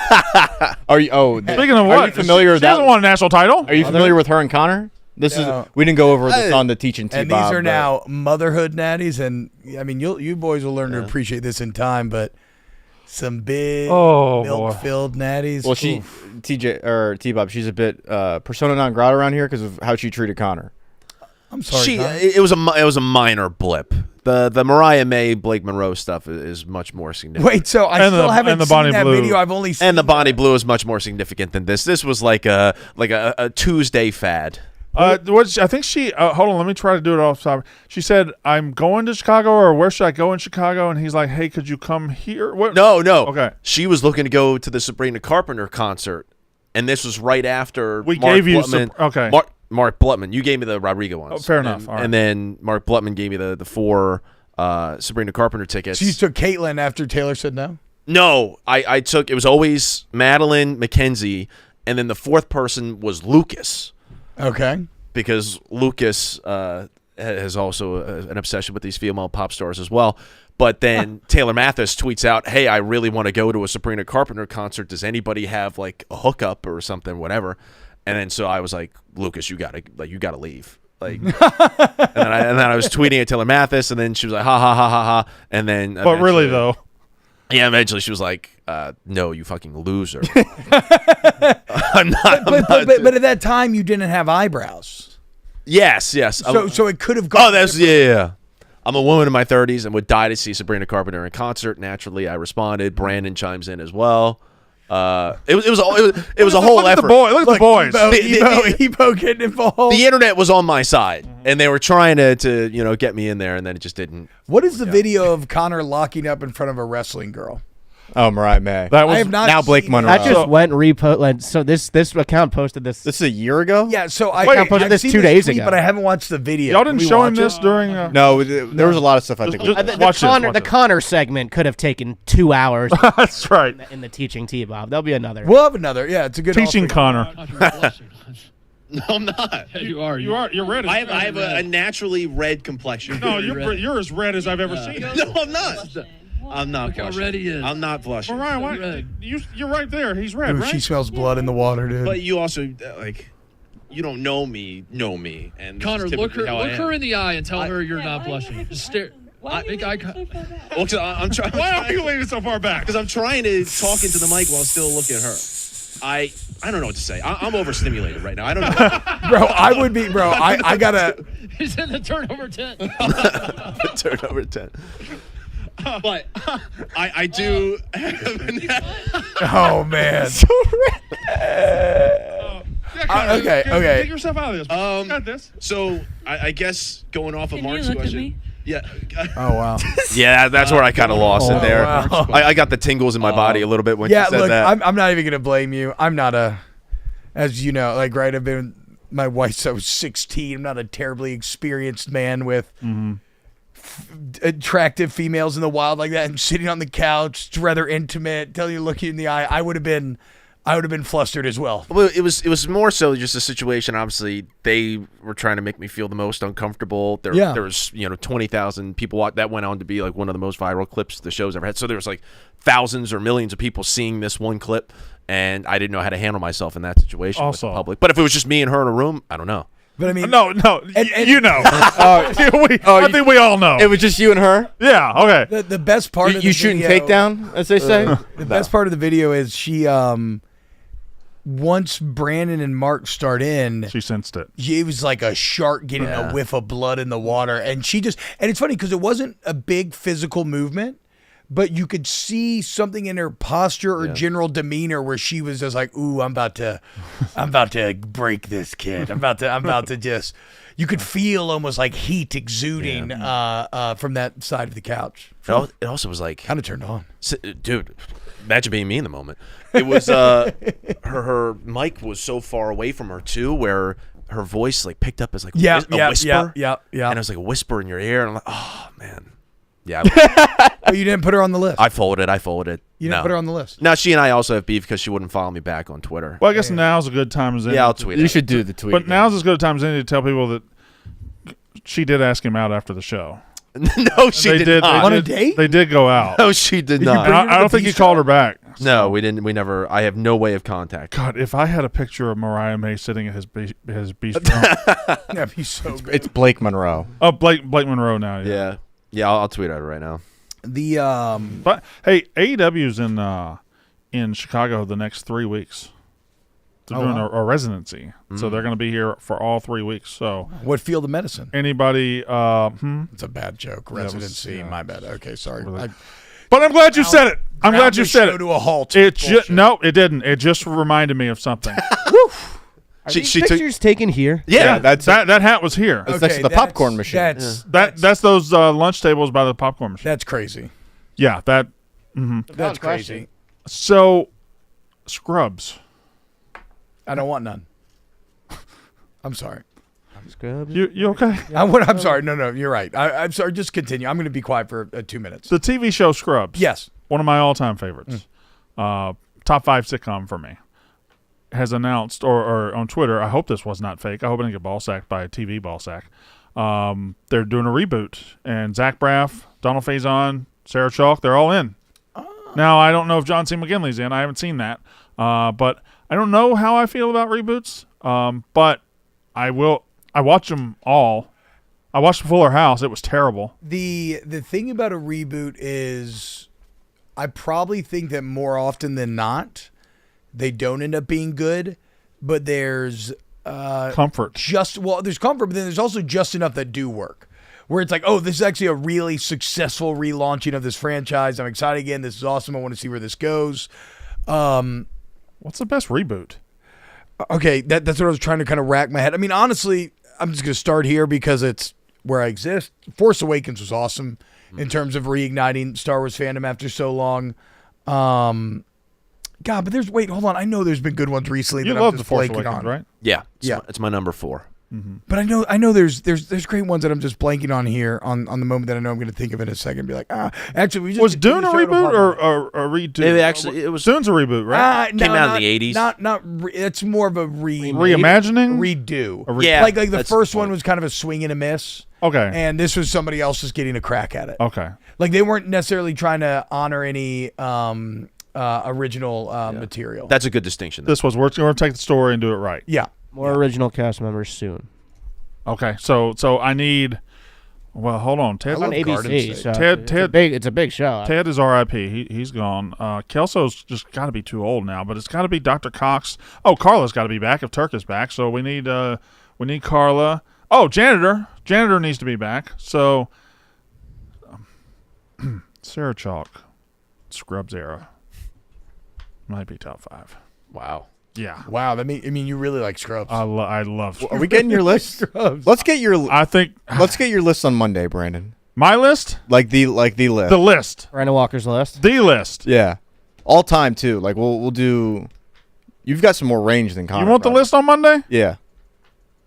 Are you? Speaking of what? Are you familiar with that? She hasn't won a national title. Are you familiar with her and Connor? We didn't go over this on the teaching team. And these are now motherhood natties, and I mean, you boys will learn to appreciate this in time, but. Some big milk-filled natties. Well, TJ or T-Bob, she's a bit persona non grata around here because of how she treated Connor. I'm sorry. It was a minor blip. The Mariah May Blake Monroe stuff is much more significant. Wait, so I still haven't seen that video. I've only seen and the Bonnie Blue is much more significant than this. This was like a Tuesday fad. I think she hold on, let me try to do it off top. She said, "I'm going to Chicago, or where should I go in Chicago?" And he's like, "Hey, could you come here?" What? No. Okay. She was looking to go to the Sabrina Carpenter concert, and this was right after we Mark gave you Blutman, Mark Blutman. You gave me the Rodrigo ones. Oh, fair enough. And then Mark Blutman gave me the 4 Sabrina Carpenter tickets. So you took Caitlin after Taylor said no? No, I took. It was always Madeline, Mackenzie, and then the 4th person was Lucas. Okay. Because Lucas has also an obsession with these female pop stars as well. But then Taylor Mathis tweets out, "Hey, I really want to go to a Sabrina Carpenter concert. Does anybody have like a hookup or something, whatever?" And then so I was like, "Lucas, you gotta leave." Like, and then I was tweeting at Taylor Mathis, and then she was like, "Ha ha ha ha ha," and then but really though. Yeah, eventually she was like, "No, you fucking loser." But at that time you didn't have eyebrows. Yes. So it could have gone. Oh, that's yeah. I'm a woman in my 30s and would die to see Sabrina Carpenter in concert. Naturally, I responded. Brandon chimes in as well. It was a whole effort. Look at the boys. Ebo getting involved. The internet was on my side, and they were trying to get me in there, and then it just didn't. What is the video of Connor locking up in front of a wrestling girl? Oh, Mariah May. That was I have not now Blake Monroe. That just went repost. So this account posted this. This is a year ago. Yeah. So I've posted this seen 2 days ago, but I haven't watched the video. Y'all didn't show him this during. No, there was a lot of stuff. I think. The Connor segment could have taken 2 hours. That's right. In the teaching T-Bob, there'll be another. We'll have another. Yeah, it's a good teaching Connor. No, I'm not. Yeah, you are. You're red. I have a naturally red complexion. No, you're as red as I've ever seen. No, I'm not. I'm not blushing. How red he is. I'm not blushing. Mariah, you're right there. He's red, Ooh, right? She smells blood in the water, dude. But you also you don't know me, and Connor, look her in the eye and tell her you're not blushing. Just stare. Make eye contact. Well, I'm trying. Why are you leaning so far back? Because I'm trying to talk into the mic while still looking at her. I don't know what to say. I'm overstimulated right now. I don't know. Bro, I would be, bro. I gotta. He's in the turnover tent. The turnover tent. But I do Oh man. Okay. Take yourself out of this. Got this. So I guess going off of Can you Mark's look at question. me? Yeah. Oh wow. Yeah, that's where I kind of lost it there. wow. I got the tingles in my body a little bit when Yeah, you said look, that. I'm not even gonna blame you. I'm not as you know, like right. I've been my wife since I was 16. I'm not a terribly experienced man with attractive females in the wild like that, and sitting on the couch, it's rather intimate, telling you, look you in the eye. I would have been flustered as well. Well, it was more so just a situation. Obviously, they were trying to make me feel the most uncomfortable. There was 20,000 people that went on to be like one of the most viral clips the show's ever had. So there was like thousands or millions of people seeing this one clip, and I didn't know how to handle myself in that situation with the public. But if it was just me and her in a room, I don't know. But I mean, no, and you know. I think we all know. It was just you and her? Yeah, okay. The best part of the you shooting video, takedown, as they say? The best part of the video is she once Brandon and Mark start in, she sensed it. It was like a shark getting a whiff of blood in the water, and it's funny because it wasn't a big physical movement, but you could see something in her posture or general demeanor where she was just like, "Ooh, I'm about to break this kid. I'm about to just." You could feel almost like heat exuding from that side of the couch. It also was like kind of turned on, dude. Imagine being me in the moment. It was her mic was so far away from her too, where her voice like picked up as like a whisper. Yeah. And it was like a whisper in your ear, and I'm like, oh man. Yeah. Oh, you didn't put her on the list. I folded. You didn't put her on the list. Now she and I also have beef because she wouldn't follow me back on Twitter. Well, I guess now's a good time as any. Yeah, I'll tweet. You should do the tweet. But now's as good a time as any to tell people that she did ask him out after the show. No, she did not. On a date? They did go out. No, she did not. I don't think he called her back. So. No, we didn't. We never. I have no way of contact. God, if I had a picture of Mariah May sitting at his bistro, that'd be so good. It's Blake Monroe. Oh, Blake Monroe now. Yeah. I'll tweet at her right now. But hey, AEW's in Chicago the next 3 weeks. They're doing a residency, so they're going to be here for all 3 weeks. So, what field of medicine? Anybody? It's a bad joke. Residency. My bad. Okay, sorry. But I'm glad you said it. I'm glad you said it. To a halt. No, it didn't. It just reminded me of something. Are these pictures taken here? Yeah, that hat was here. That's the popcorn machine. That's those lunch tables by the popcorn machine. That's crazy. Yeah, that. That's crazy. So, Scrubs. I don't want none. I'm sorry. Scrubs. You okay? I'm sorry. No, you're right. I'm sorry. Just continue. I'm going to be quiet for 2 minutes. The TV show Scrubs. Yes. One of my all-time favorites. Top 5 sitcom for me. Has announced, or on Twitter, I hope this was not fake. I hope I didn't get ball sacked by a TV ball sack. They're doing a reboot. And Zach Braff, Donald Faison, Sarah Chalk, they're all in. Now, I don't know if John C. McGinley's in. I haven't seen that. But I don't know how I feel about reboots. But I will. I watch them all. I watched Fuller House. It was terrible. The thing about a reboot is I probably think that more often than not, they don't end up being good, but there's comfort. There's comfort, but then there's also just enough that do work. Where it's like, oh, this is actually a really successful relaunching of this franchise. I'm excited again. This is awesome. I want to see where this goes. What's the best reboot? Okay, that's what I was trying to kind of rack my head. I mean, honestly, I'm just going to start here because it's where I exist. Force Awakens was awesome in terms of reigniting Star Wars fandom after so long. God, but hold on. I know there's been good ones recently You that love I'm the just Force blanking Awakens, on. right? Yeah. Yeah. It's my number 4. But I know there's great ones that I'm just blanking on here on the moment that I know I'm going to think of in a second. And be like, actually, we just was Dune a reboot or a redo? It was Dune's a reboot, right? No, Came out in the 80s. It's more of a reimagining, redo. Yeah, like the first one was kind of a swing and a miss. Okay, and this was somebody else just getting a crack at it. Okay, like they weren't necessarily trying to honor any original material. That's a good distinction. This was we're going to take the story and do it right. Yeah. More original cast members soon. Okay, so I need. Well, hold on. Ted on ABC. So Ted, it's a big show. Ted is R.I.P. He's gone. Kelso's just got to be too old now, but it's got to be Dr. Cox. Oh, Carla's got to be back if Turk is back. So we need Carla. Oh, janitor needs to be back. So Sarah Chalk, Scrubs era. Might be top 5. Wow. Yeah. Wow. I mean, you really like Scrubs. I love Scrubs. Are we getting your list? Let's get your list on Monday, Brandon. My list? Like the list. The list. Brandon Walker's list. The list. Yeah. All time too. Like we'll do. You've got some more range than Connor. You want the list on Monday? Yeah.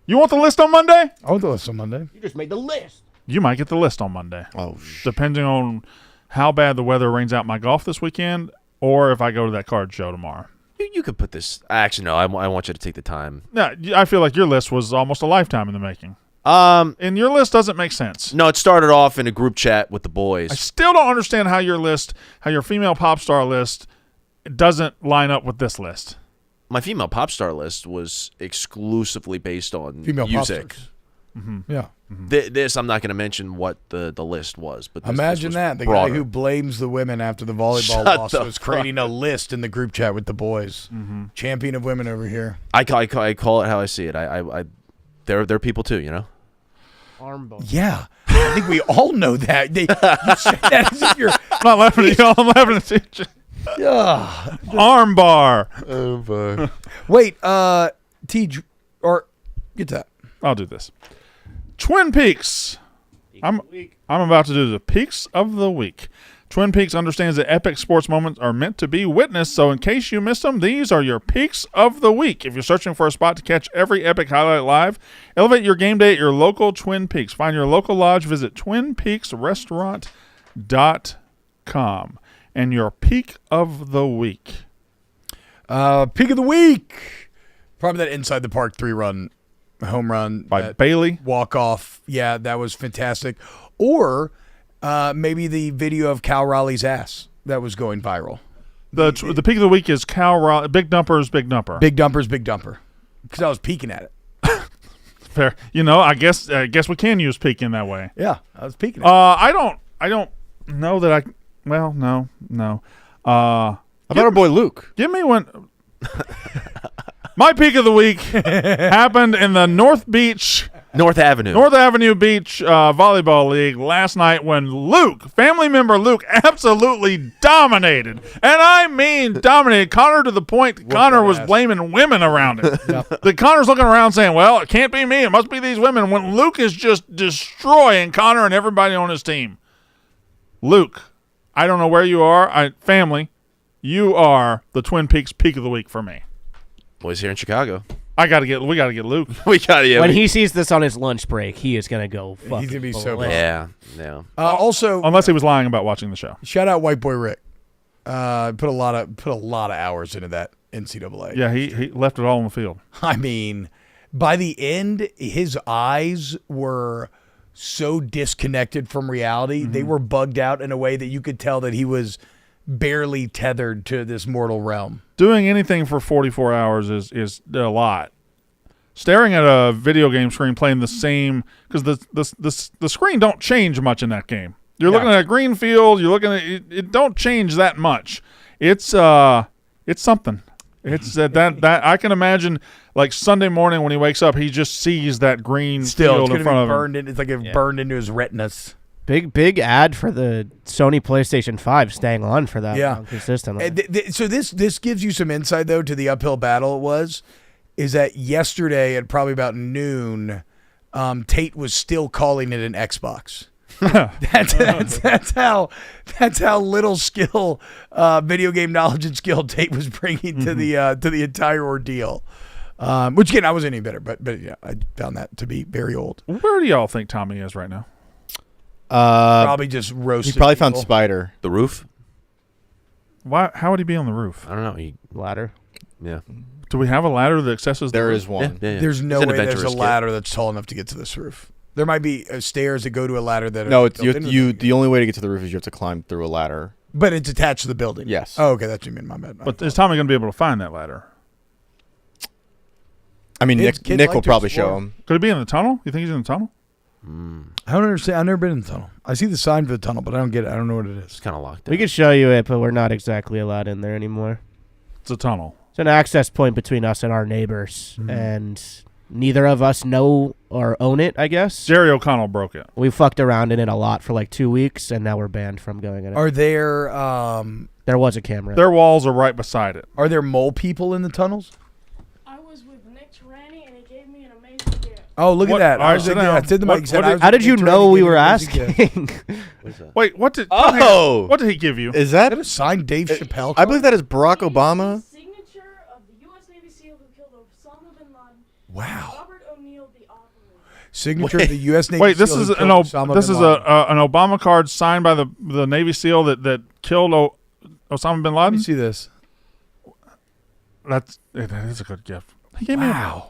You want the list on Monday? I want the list on Monday. You just made the list. You might get the list on Monday. Oh, depending on how bad the weather rains out my golf this weekend, or if I go to that card show tomorrow. You could put this. Actually, no. I want you to take the time. No, I feel like your list was almost a lifetime in the making. And your list doesn't make sense. No, it started off in a group chat with the boys. I still don't understand how your female pop star list doesn't line up with this list. My female pop star list was exclusively based on Female pop music. stars. Yeah. This, I'm not going to mention what the list was, but imagine was that the broader. guy who blames the women after the volleyball Shut loss the was creating a list in the group chat with the boys. Champion of women over here. I call it how I see it. They're people too, you know. Armbone. Yeah, I think we all know that. You say that as if you're. I'm not laughing at y'all. I'm laughing at you. Yeah. Arm bar. Wait, or get to that. I'll do this. Twin Peaks. I'm about to do the peaks of the week. Twin Peaks understands that epic sports moments are meant to be witnessed, so in case you missed them, these are your peaks of the week. If you're searching for a spot to catch every epic highlight live, elevate your game day at your local Twin Peaks. Find your local lodge, visit twinpeaksrestaurant.com. And your peak of the week. Peak of the week. Probably that inside the park 3-run home run By Bailey. walk off. Yeah, that was fantastic. Or maybe the video of Cal Raleigh's ass that was going viral. The peak of the week is Cal Raleigh. Big Dumper's Big Dumper. Big Dumper's Big Dumper. Because I was peeking at it. Fair. You know, I guess we can use peak in that way. Yeah, I was peeking at it. I don't know that I. Well, no. How about our boy Luke? Give me one. My peak of the week happened in the North Avenue Beach Volleyball League last night when family member Luke, absolutely dominated. And I mean dominated. Connor to the point Connor was blaming women around it. The Connor's looking around saying, well, it can't be me. It must be these women. When Luke is just destroying Connor and everybody on his team. Luke, I don't know where you are. Family, you are the Twin Peaks peak of the week for me. Boys here in Chicago. We got to get Luke. When he sees this on his lunch break, he is gonna go. He's gonna be so ballistic. Yeah. Also, unless he was lying about watching the show. Shout out White Boy Rick. Put a lot of hours into that NCAA. Yeah, he left it all on the field. I mean, by the end, his eyes were so disconnected from reality. They were bugged out in a way that you could tell that he was barely tethered to this mortal realm. Doing anything for 44 hours is a lot. Staring at a video game screen playing the same, because the screen don't change much in that game. You're looking at a green field. You're looking at it don't change that much. It's something. It's that I can imagine, like Sunday morning when he wakes up, he just sees that green field in front of him. It's like it burned into his retinas. Big ad for the Sony PlayStation 5 staying on for that long consistently. So this gives you some insight, though, to the uphill battle it was, is that yesterday at probably about noon, Tate was still calling it an Xbox. that's how little skill, video game knowledge and skill Tate was bringing to the entire ordeal. Which again, I wasn't any better, but yeah, I found that to be very old. Where do y'all think Tommy is right now? Probably just roasted. He probably people. found Spider. The roof? Why? How would he be on the roof? I don't know. Ladder. Yeah. Do we have a ladder that accesses the There roof? is one. Yeah. There's no He's an way there's a adventurous kid. ladder that's tall enough to get to this roof. There might be stairs that go to a ladder that No, are it's built into you. the The only way to get to the roof is you have to climb through a ladder. But it's attached to the building. Yes. Oh, okay, that's what you mean. My bad. But is Tommy going to be able to find that ladder? I mean, Kids Nick like will to probably explore. show him. Could he be in the tunnel? You think he's in the tunnel? I don't understand. I've never been in the tunnel. I see the sign for the tunnel, but I don't get it. I don't know what it It's is. kind of locked We down. could show you it, but we're not exactly allowed in there anymore. It's a tunnel. It's an access point between us and our neighbors, and neither of us know or own it, I guess. Jerry O'Connell broke it. We fucked around in it a lot for like 2 weeks, and now we're banned from going in it. Are there There was a camera. Their walls are right beside it. Are there mole people in the tunnels? I was with Nick Tarani, and he gave me an amazing gift. Oh, look What- at that! all right, I was sit thinking- down. I said the What- mic. Said what I did- was How with did you Nick know Tarani, we gave were me an amazing gift. asking? Wait, what did? Oh! What did he give you? Is Is that? that a signed Dave Chappelle? I believe that is Barack Obama. Signature of the U.S. Navy SEAL who killed Osama bin Laden. Wow. Robert O'Neill, the operator. Signature of the U.S. Navy. Wait, this SEAL is who an killed Osama this bin is Laden. an Obama card signed by the Navy SEAL that killed Osama bin Let Laden. me see this. That is a good gift. He gave me Wow.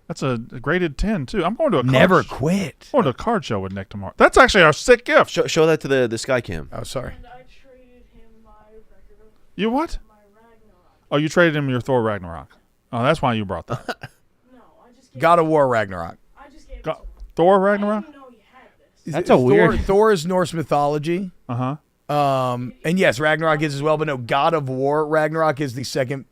that's a graded 10 too. I'm going to a Never card quit. I'm going to a card show with Nick tomorrow. That's actually a sick gift. Show that to the sky cam. Oh, sorry. And I traded him my record of You what? my Ragnarok. Oh, you traded him your Thor Ragnarok. Oh, that's why you brought that. No, I just gave God of War Ragnarok. I just gave it Go- to him. Thor I Ragnarok? didn't even know he had this. That's a weird- Thor is Norse mythology. Uh huh. And yes, Ragnarok is as well, but no, God of War Ragnarok is the second.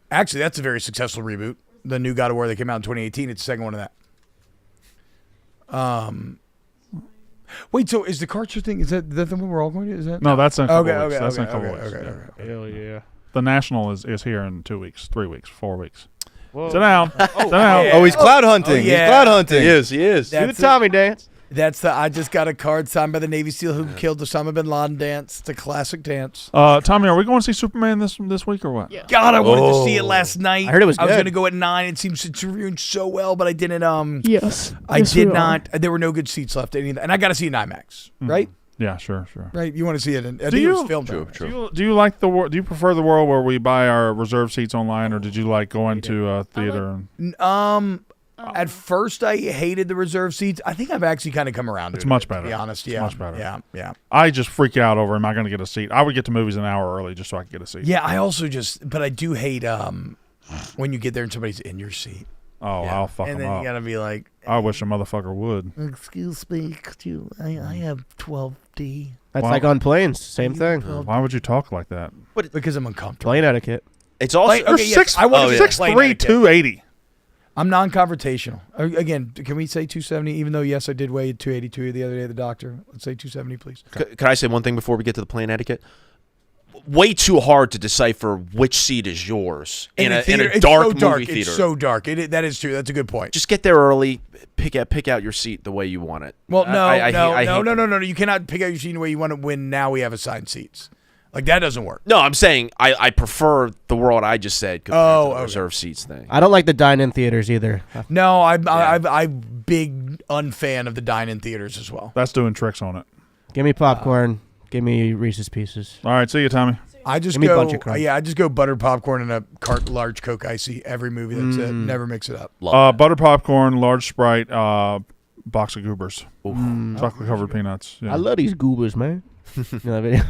Actually, that's a very successful reboot. The new God of War that came out in 2018. It's the second one of that. Wait, so is the card show thing? Is that the one we're all going to? Is that No, that's in a couple okay? weeks. Okay, That's in a okay, couple okay, weeks. okay, Yeah. okay. Hell yeah. The National is here in 2 weeks, 3 weeks, 4 weeks. Sit down. Sit down. Oh, he's cloud hunting. yeah. He's cloud hunting. He is. He is. Do the That's Tommy dance. That's the I just got a card signed by the Navy SEAL who killed Osama bin Laden dance. It's a classic dance. Tommy, are we going to see Superman this week or what? Yeah. God, I wanted to see it last night. I heard it was I was good. going to go at 9. It seems it's reviewing so well, but I didn't. Yes. I Yes, did we are. not. There were no good seats left. And I got to see it in IMAX, right? Yeah, sure. Right. You want to see it? I think you- it was filmed. True, IMAX. true. Do you like the do you prefer the world where we buy our reserve seats online, or did you like going to a theater? At first, I hated the reserve seats. I think I've actually kind of come around to It's it, much to better. be honest. It's Yeah. much better. Yeah. I just freak out over am I going to get a seat? I would get to movies an hour early just so I could get a seat. Yeah, I also but I do hate when you get there and somebody's in your seat. Oh, Yeah. I'll fuck and them then up. you gotta be like, I wish a motherfucker would. excuse me, could you? I have 12D. That's Wow. like on planes. Same thing. Why would you talk like that? Because I'm uncomfortable. Plane etiquette. It's also Like, You're okay, yes, six. I wanna oh, see yeah. the plane 6'3", etiquette. 280. I'm non-confrontational. Again, can we say 270? Even though yes, I did weigh 282 the other day at the doctor. Let's say 270, please. Can I say one thing before we get to the plane etiquette? Way too hard to decipher which seat is yours in a it's dark so movie dark. theater. It's so dark. That is true. That's a good point. Just get there early. Pick out your seat the way you want it. Well, I hate no. You cannot pick out your seat the way you want it when now we have assigned seats. Like that doesn't work. No, I'm saying I prefer the world I just said compared to the okay. reserve seats thing. I don't like the dine-in theaters either. No, I'm big unfan of the dine-in theaters as well. That's doing tricks on it. Give me popcorn. Give me Reese's Pieces. All right, see you, Tommy. I just Give me a go, bunch of crunch. I just go buttered popcorn and a large Coke Icy every movie. That's it. Never mix it up. Butter popcorn, large Sprite, box of Goobers, chocolate covered peanuts. Yeah. I love these goobers, man. You know that video?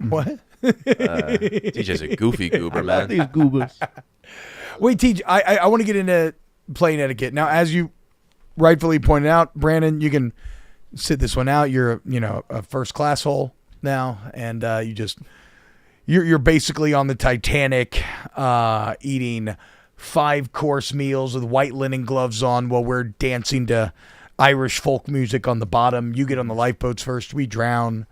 What? DJ's a goofy goober, man. These goobers. Wait, TJ, I want to get into plane etiquette. Now, as you rightfully pointed out, Brandon, you can sit this one out. You're a first class hole now, and you're basically on the Titanic, eating 5-course meals with white linen gloves on while we're dancing to Irish folk music on the bottom. You get on the lifeboats first. We drown.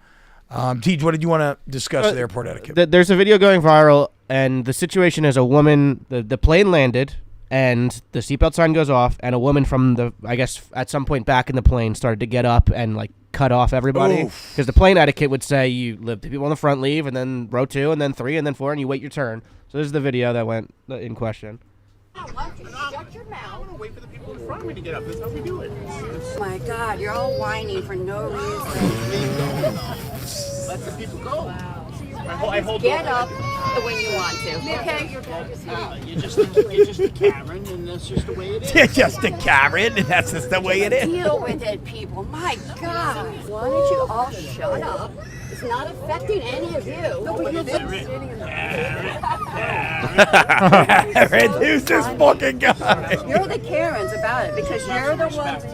Tej, what did you want to discuss with airport etiquette? There's a video going viral, and the situation is a woman. The plane landed, and the seatbelt sign goes off, and a woman from I guess at some point back in the plane started to get up and like cut off everybody, because the plane etiquette would say you the people on the front leave, and then row 2, and then 3, and then 4, and you wait your turn. So this is the video that went in question. Shut your mouth. Wait for the people in front of me to get up. That's how we do it. Oh my God, you're all whining for no reason. Let the people go. Get up when you want to. Okay? You're just a Karen, and that's just the way it is. You're just a Karen, and that's just the way it is. Deal with it, people. My God. Why don't you all shut up? It's not affecting any of you. No, but you're just sitting in Who's this fucking guy? You're the Karens about it because you're the ones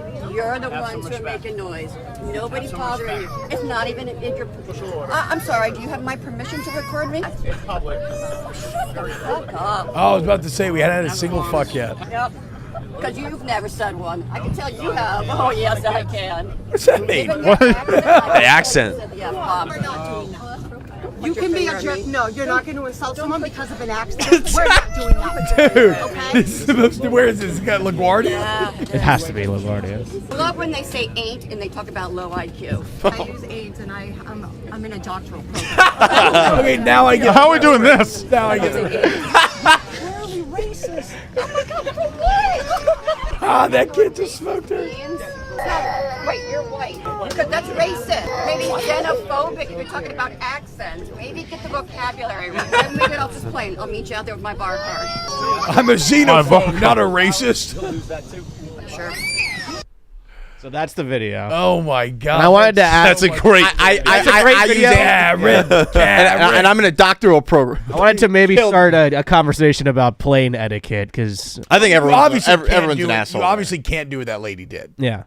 who are making noise. Nobody's bothering you. It's not even in your. I'm sorry. Do you have my permission to record me? Public. Shut the fuck up. Oh, I was about to say we hadn't had a single fuck yet. Yep. Because you've never said one. I can tell you have. Oh, yes, I can. What's that mean? What? The accent. Yeah, Bob. We're not doing that. You can be a jerk. No, you're not going to insult someone because of an accent. We're not doing that. Dude, okay? this is supposed to, where is this? Got LaGuardia? Yeah. It has to be LaGuardia. I love when they say ain't and they talk about low IQ. I use AIDS and I'm in a doctoral program. Okay, now I get. How are we doing this? Now I get. Clearly racist. Oh my God, for what? Ah, that kid just smoked her. Wait, you're white. Because that's racist. Maybe xenophobic if you're talking about accents. Maybe get the vocabulary right. When we get off this plane, I'll meet you out there with my bar card. I'm a xenophobe, not a racist. Sure. So that's the video. Oh my God! And I wanted to ask. That's a great. I use it. And I'm in a doctoral program. I wanted to maybe start a conversation about plane etiquette because I think everyone's everyone's an asshole. You obviously can't do what that lady did. yeah,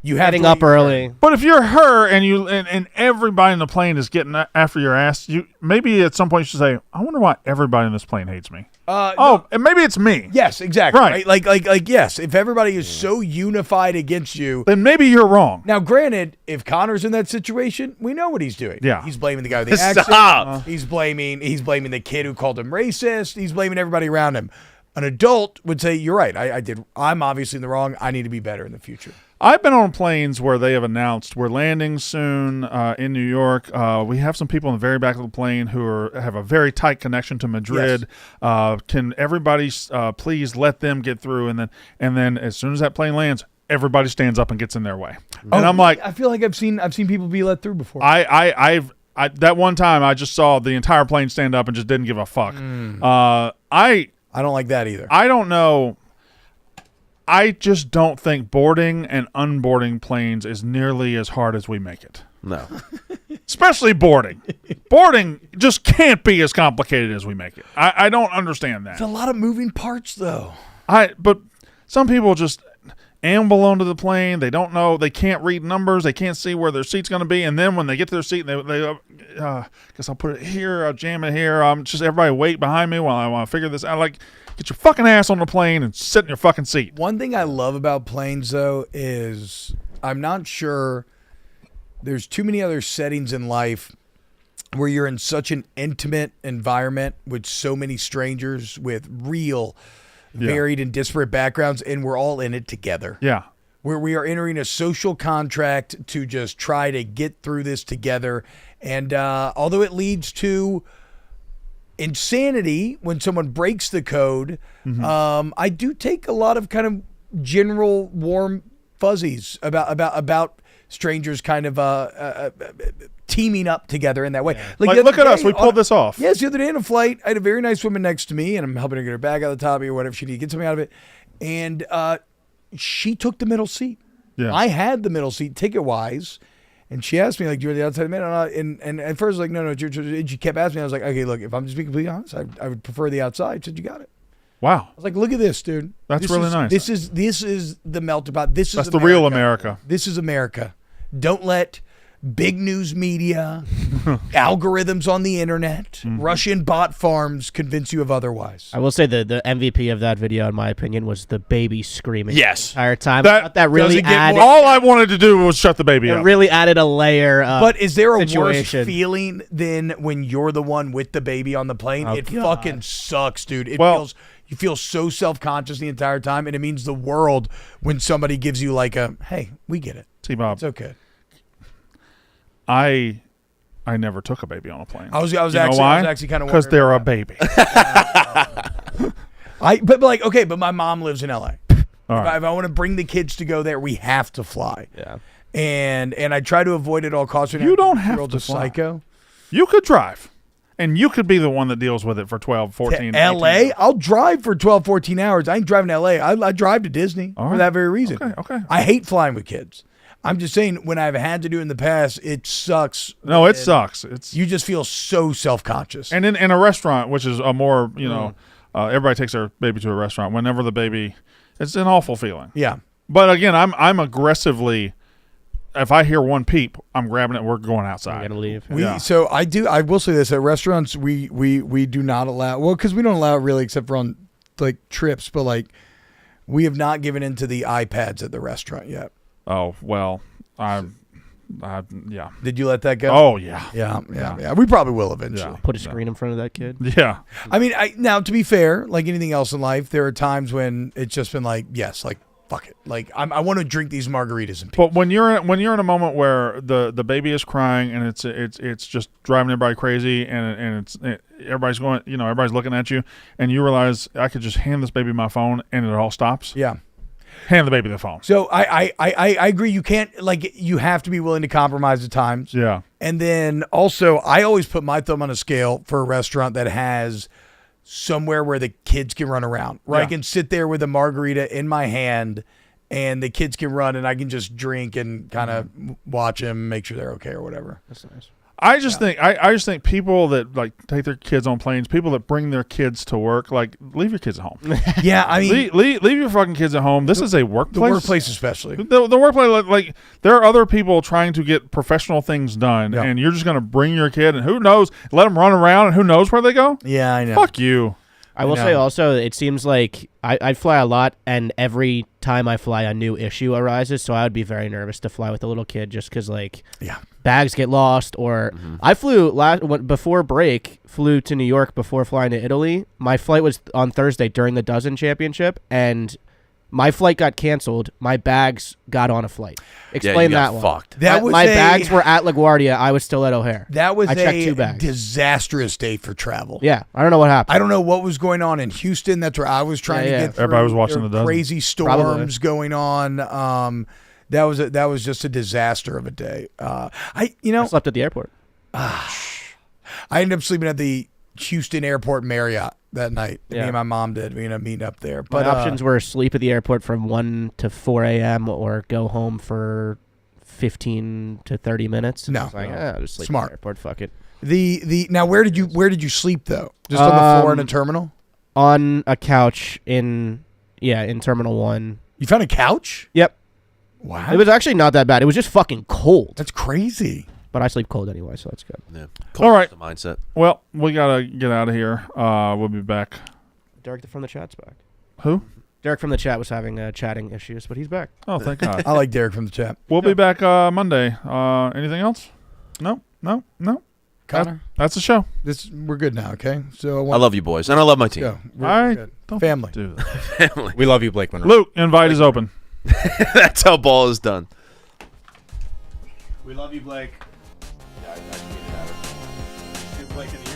You have getting to up early. But if you're her and and everybody in the plane is getting after your ass, you maybe at some point you should say, "I wonder why everybody in this plane hates me." No. And maybe it's me. Yes, exactly. Right. Like yes. If everybody is so unified against you, Then maybe you're wrong. now granted, if Connor's in that situation, we know what he's doing. Yeah. He's blaming the guy with the accent. Stop. He's blaming the kid who called him racist. He's blaming everybody around him. An adult would say, "You're right. I'm obviously in the wrong. I need to be better in the future." I've been on planes where they have announced we're landing soon in New York. We have some people in the very back of the plane who have a very tight connection to Madrid. Can everybody please let them get through? And then as soon as that plane lands, everybody stands up and gets in their way. And I'm like, I feel like I've seen people be let through before. I've that one time I just saw the entire plane stand up and just didn't give a fuck. I don't like that either. I don't know. I just don't think boarding and unboarding planes is nearly as hard as we make it. No. Especially boarding. Boarding just can't be as complicated as we make it. I don't understand that. It's a lot of moving parts, though. But some people just amble onto the plane. They don't know. They can't read numbers. They can't see where their seat's going to be. And then when they get to their seat, they guess I'll put it here. I'll jam it here. Just everybody wait behind me while I want to figure this out. Like, get your fucking ass on the plane and sit in your fucking seat. One thing I love about planes, though, is I'm not sure there's too many other settings in life where you're in such an intimate environment with so many strangers with real varied and disparate backgrounds, and we're all in it together. Yeah. Where we are entering a social contract to just try to get through this together. And although it leads to insanity when someone breaks the code, I do take a lot of kind of general warm fuzzies about strangers kind of teaming up together in that way. Yeah. Like look at us, we pulled this off. Yes, the other day in a flight, I had a very nice woman next to me, and I'm helping her get her bag out of the top or whatever she needs to get something out of it. And she took the middle seat. Yeah. I had the middle seat ticket-wise. And she asked me, like, do you want the outside minute? And at first, I was like, no. And she kept asking me. I was like, okay, look, if I'm just being completely honest, I would prefer the outside. She said, you got it. Wow. I was like, look at this, dude. That's really nice. This is the melting pot. That's the real America. This is America. Don't let big news media, algorithms on the internet, Russian bot farms convince you of otherwise. I will say the MVP of that video, in my opinion, was the baby screaming the Yes. entire time. That really added. All I wanted to do was shut the baby up. It really added a layer of But is there a situation. worse feeling than when you're the one with the baby on the plane? Oh, it God. fucking sucks, dude. You feel so self-conscious the entire time, and it means the world when somebody gives you like a, hey, we get it. T-Bob. It's okay. I never took a baby on a plane. I was you actually, know why? I was actually kind of because they're a baby. But my mom lives in LA. All right. If I want to bring the kids to go there, we have to fly. Yeah. And I try to avoid it all costs. You don't have to fly. Psycho. You could drive. And you could be the one that deals with it for 12, 14, to LA? 18 I'll drive for 12, 14 hours. I ain't driving to LA. I drive to Disney for that very reason. Okay. I hate flying with kids. I'm just saying, when I've had to do it in the past, it sucks. No, it sucks. You just feel so self-conscious. And in a restaurant, which is a more, everybody takes their baby to a restaurant. Whenever the baby, it's an awful feeling. Yeah. But again, I'm aggressively, if I hear one peep, I'm grabbing it. We're going outside. We're gonna leave. So I will say this: at restaurants, we do not allow. Well, because we don't allow it really, except for on like trips. But like, We have not given into the iPads at the restaurant yet. Oh, well, yeah. Did you let that go? Oh, yeah. Yeah. We probably will eventually. Put a screen in front of that kid. Yeah. I mean, now to be fair, like anything else in life, there are times when it's just been like, yes, like fuck it, like I want to drink these margaritas and. But when you're in a moment where the baby is crying and it's just driving everybody crazy and everybody's going, everybody's looking at you, and you realize I could just hand this baby my phone and it all stops. Yeah. Hand the baby the phone. So I agree. You can't, you have to be willing to compromise at times. Yeah. And then also, I always put my thumb on a scale for a restaurant that has somewhere where the kids can run around, where I can sit there with a margarita in my hand and the kids can run and I can just drink and kind of watch them, make sure they're okay or whatever. That's nice. I just think people that take their kids on planes, people that bring their kids to work, leave your kids at home. Yeah, I mean, leave your fucking kids at home. This is a workplace. The workplace especially. The workplace, there are other people trying to get professional things done, and you're just going to bring your kid, and who knows, let them run around, and who knows where they go? Yeah, I know. Fuck you. I will say also, it seems like I fly a lot, and every time I fly, a new issue arises. So I would be very nervous to fly with a little kid, just because bags get lost. Or I flew before break, flew to New York before flying to Italy. My flight was on Thursday during the Dozen Championship, and my flight got canceled. My bags got on a flight. Explain that one. Fucked. My bags were at LaGuardia. I was still at O'Hare. That was I checked 2 a bags. disastrous day for travel. Yeah, I don't know what happened. I don't know what was going on in Houston. That's where I was trying to get through. Everybody was watching the Dozen. Crazy storms going on. That was just a disaster of a day. I slept at the airport. I ended up sleeping at the Houston Airport Marriott that night. Me and my mom did. We ended up meeting up there. But my options were sleep at the airport from 1 to 4 a.m. or go home for 15 to 30 minutes. No, I was like, I'll just sleep smart. at the airport. Fuck it. Now where did you sleep though? Just on the floor in a terminal? On a couch in Terminal 1. You found a couch? Yep. Wow. It was actually not that bad. It was just fucking cold. That's crazy. But I sleep cold anyway, so that's good. Yeah. All right. The mindset. Well, we gotta get out of here. We'll be back. Derek from the chat's back. Who? Derek from the chat was having chatting issues, but he's back. Oh, thank God. I like Derek from the chat. We'll be back Monday. Anything else? No. Connor, that's the show. We're good now. Okay. So I love you boys, and I love my team. Family. Do that. Family. We love you, Blake Monroe. Luke, invite is open. That's how ball is done. We love you, Blake. Yeah, I can get it out of Blake in the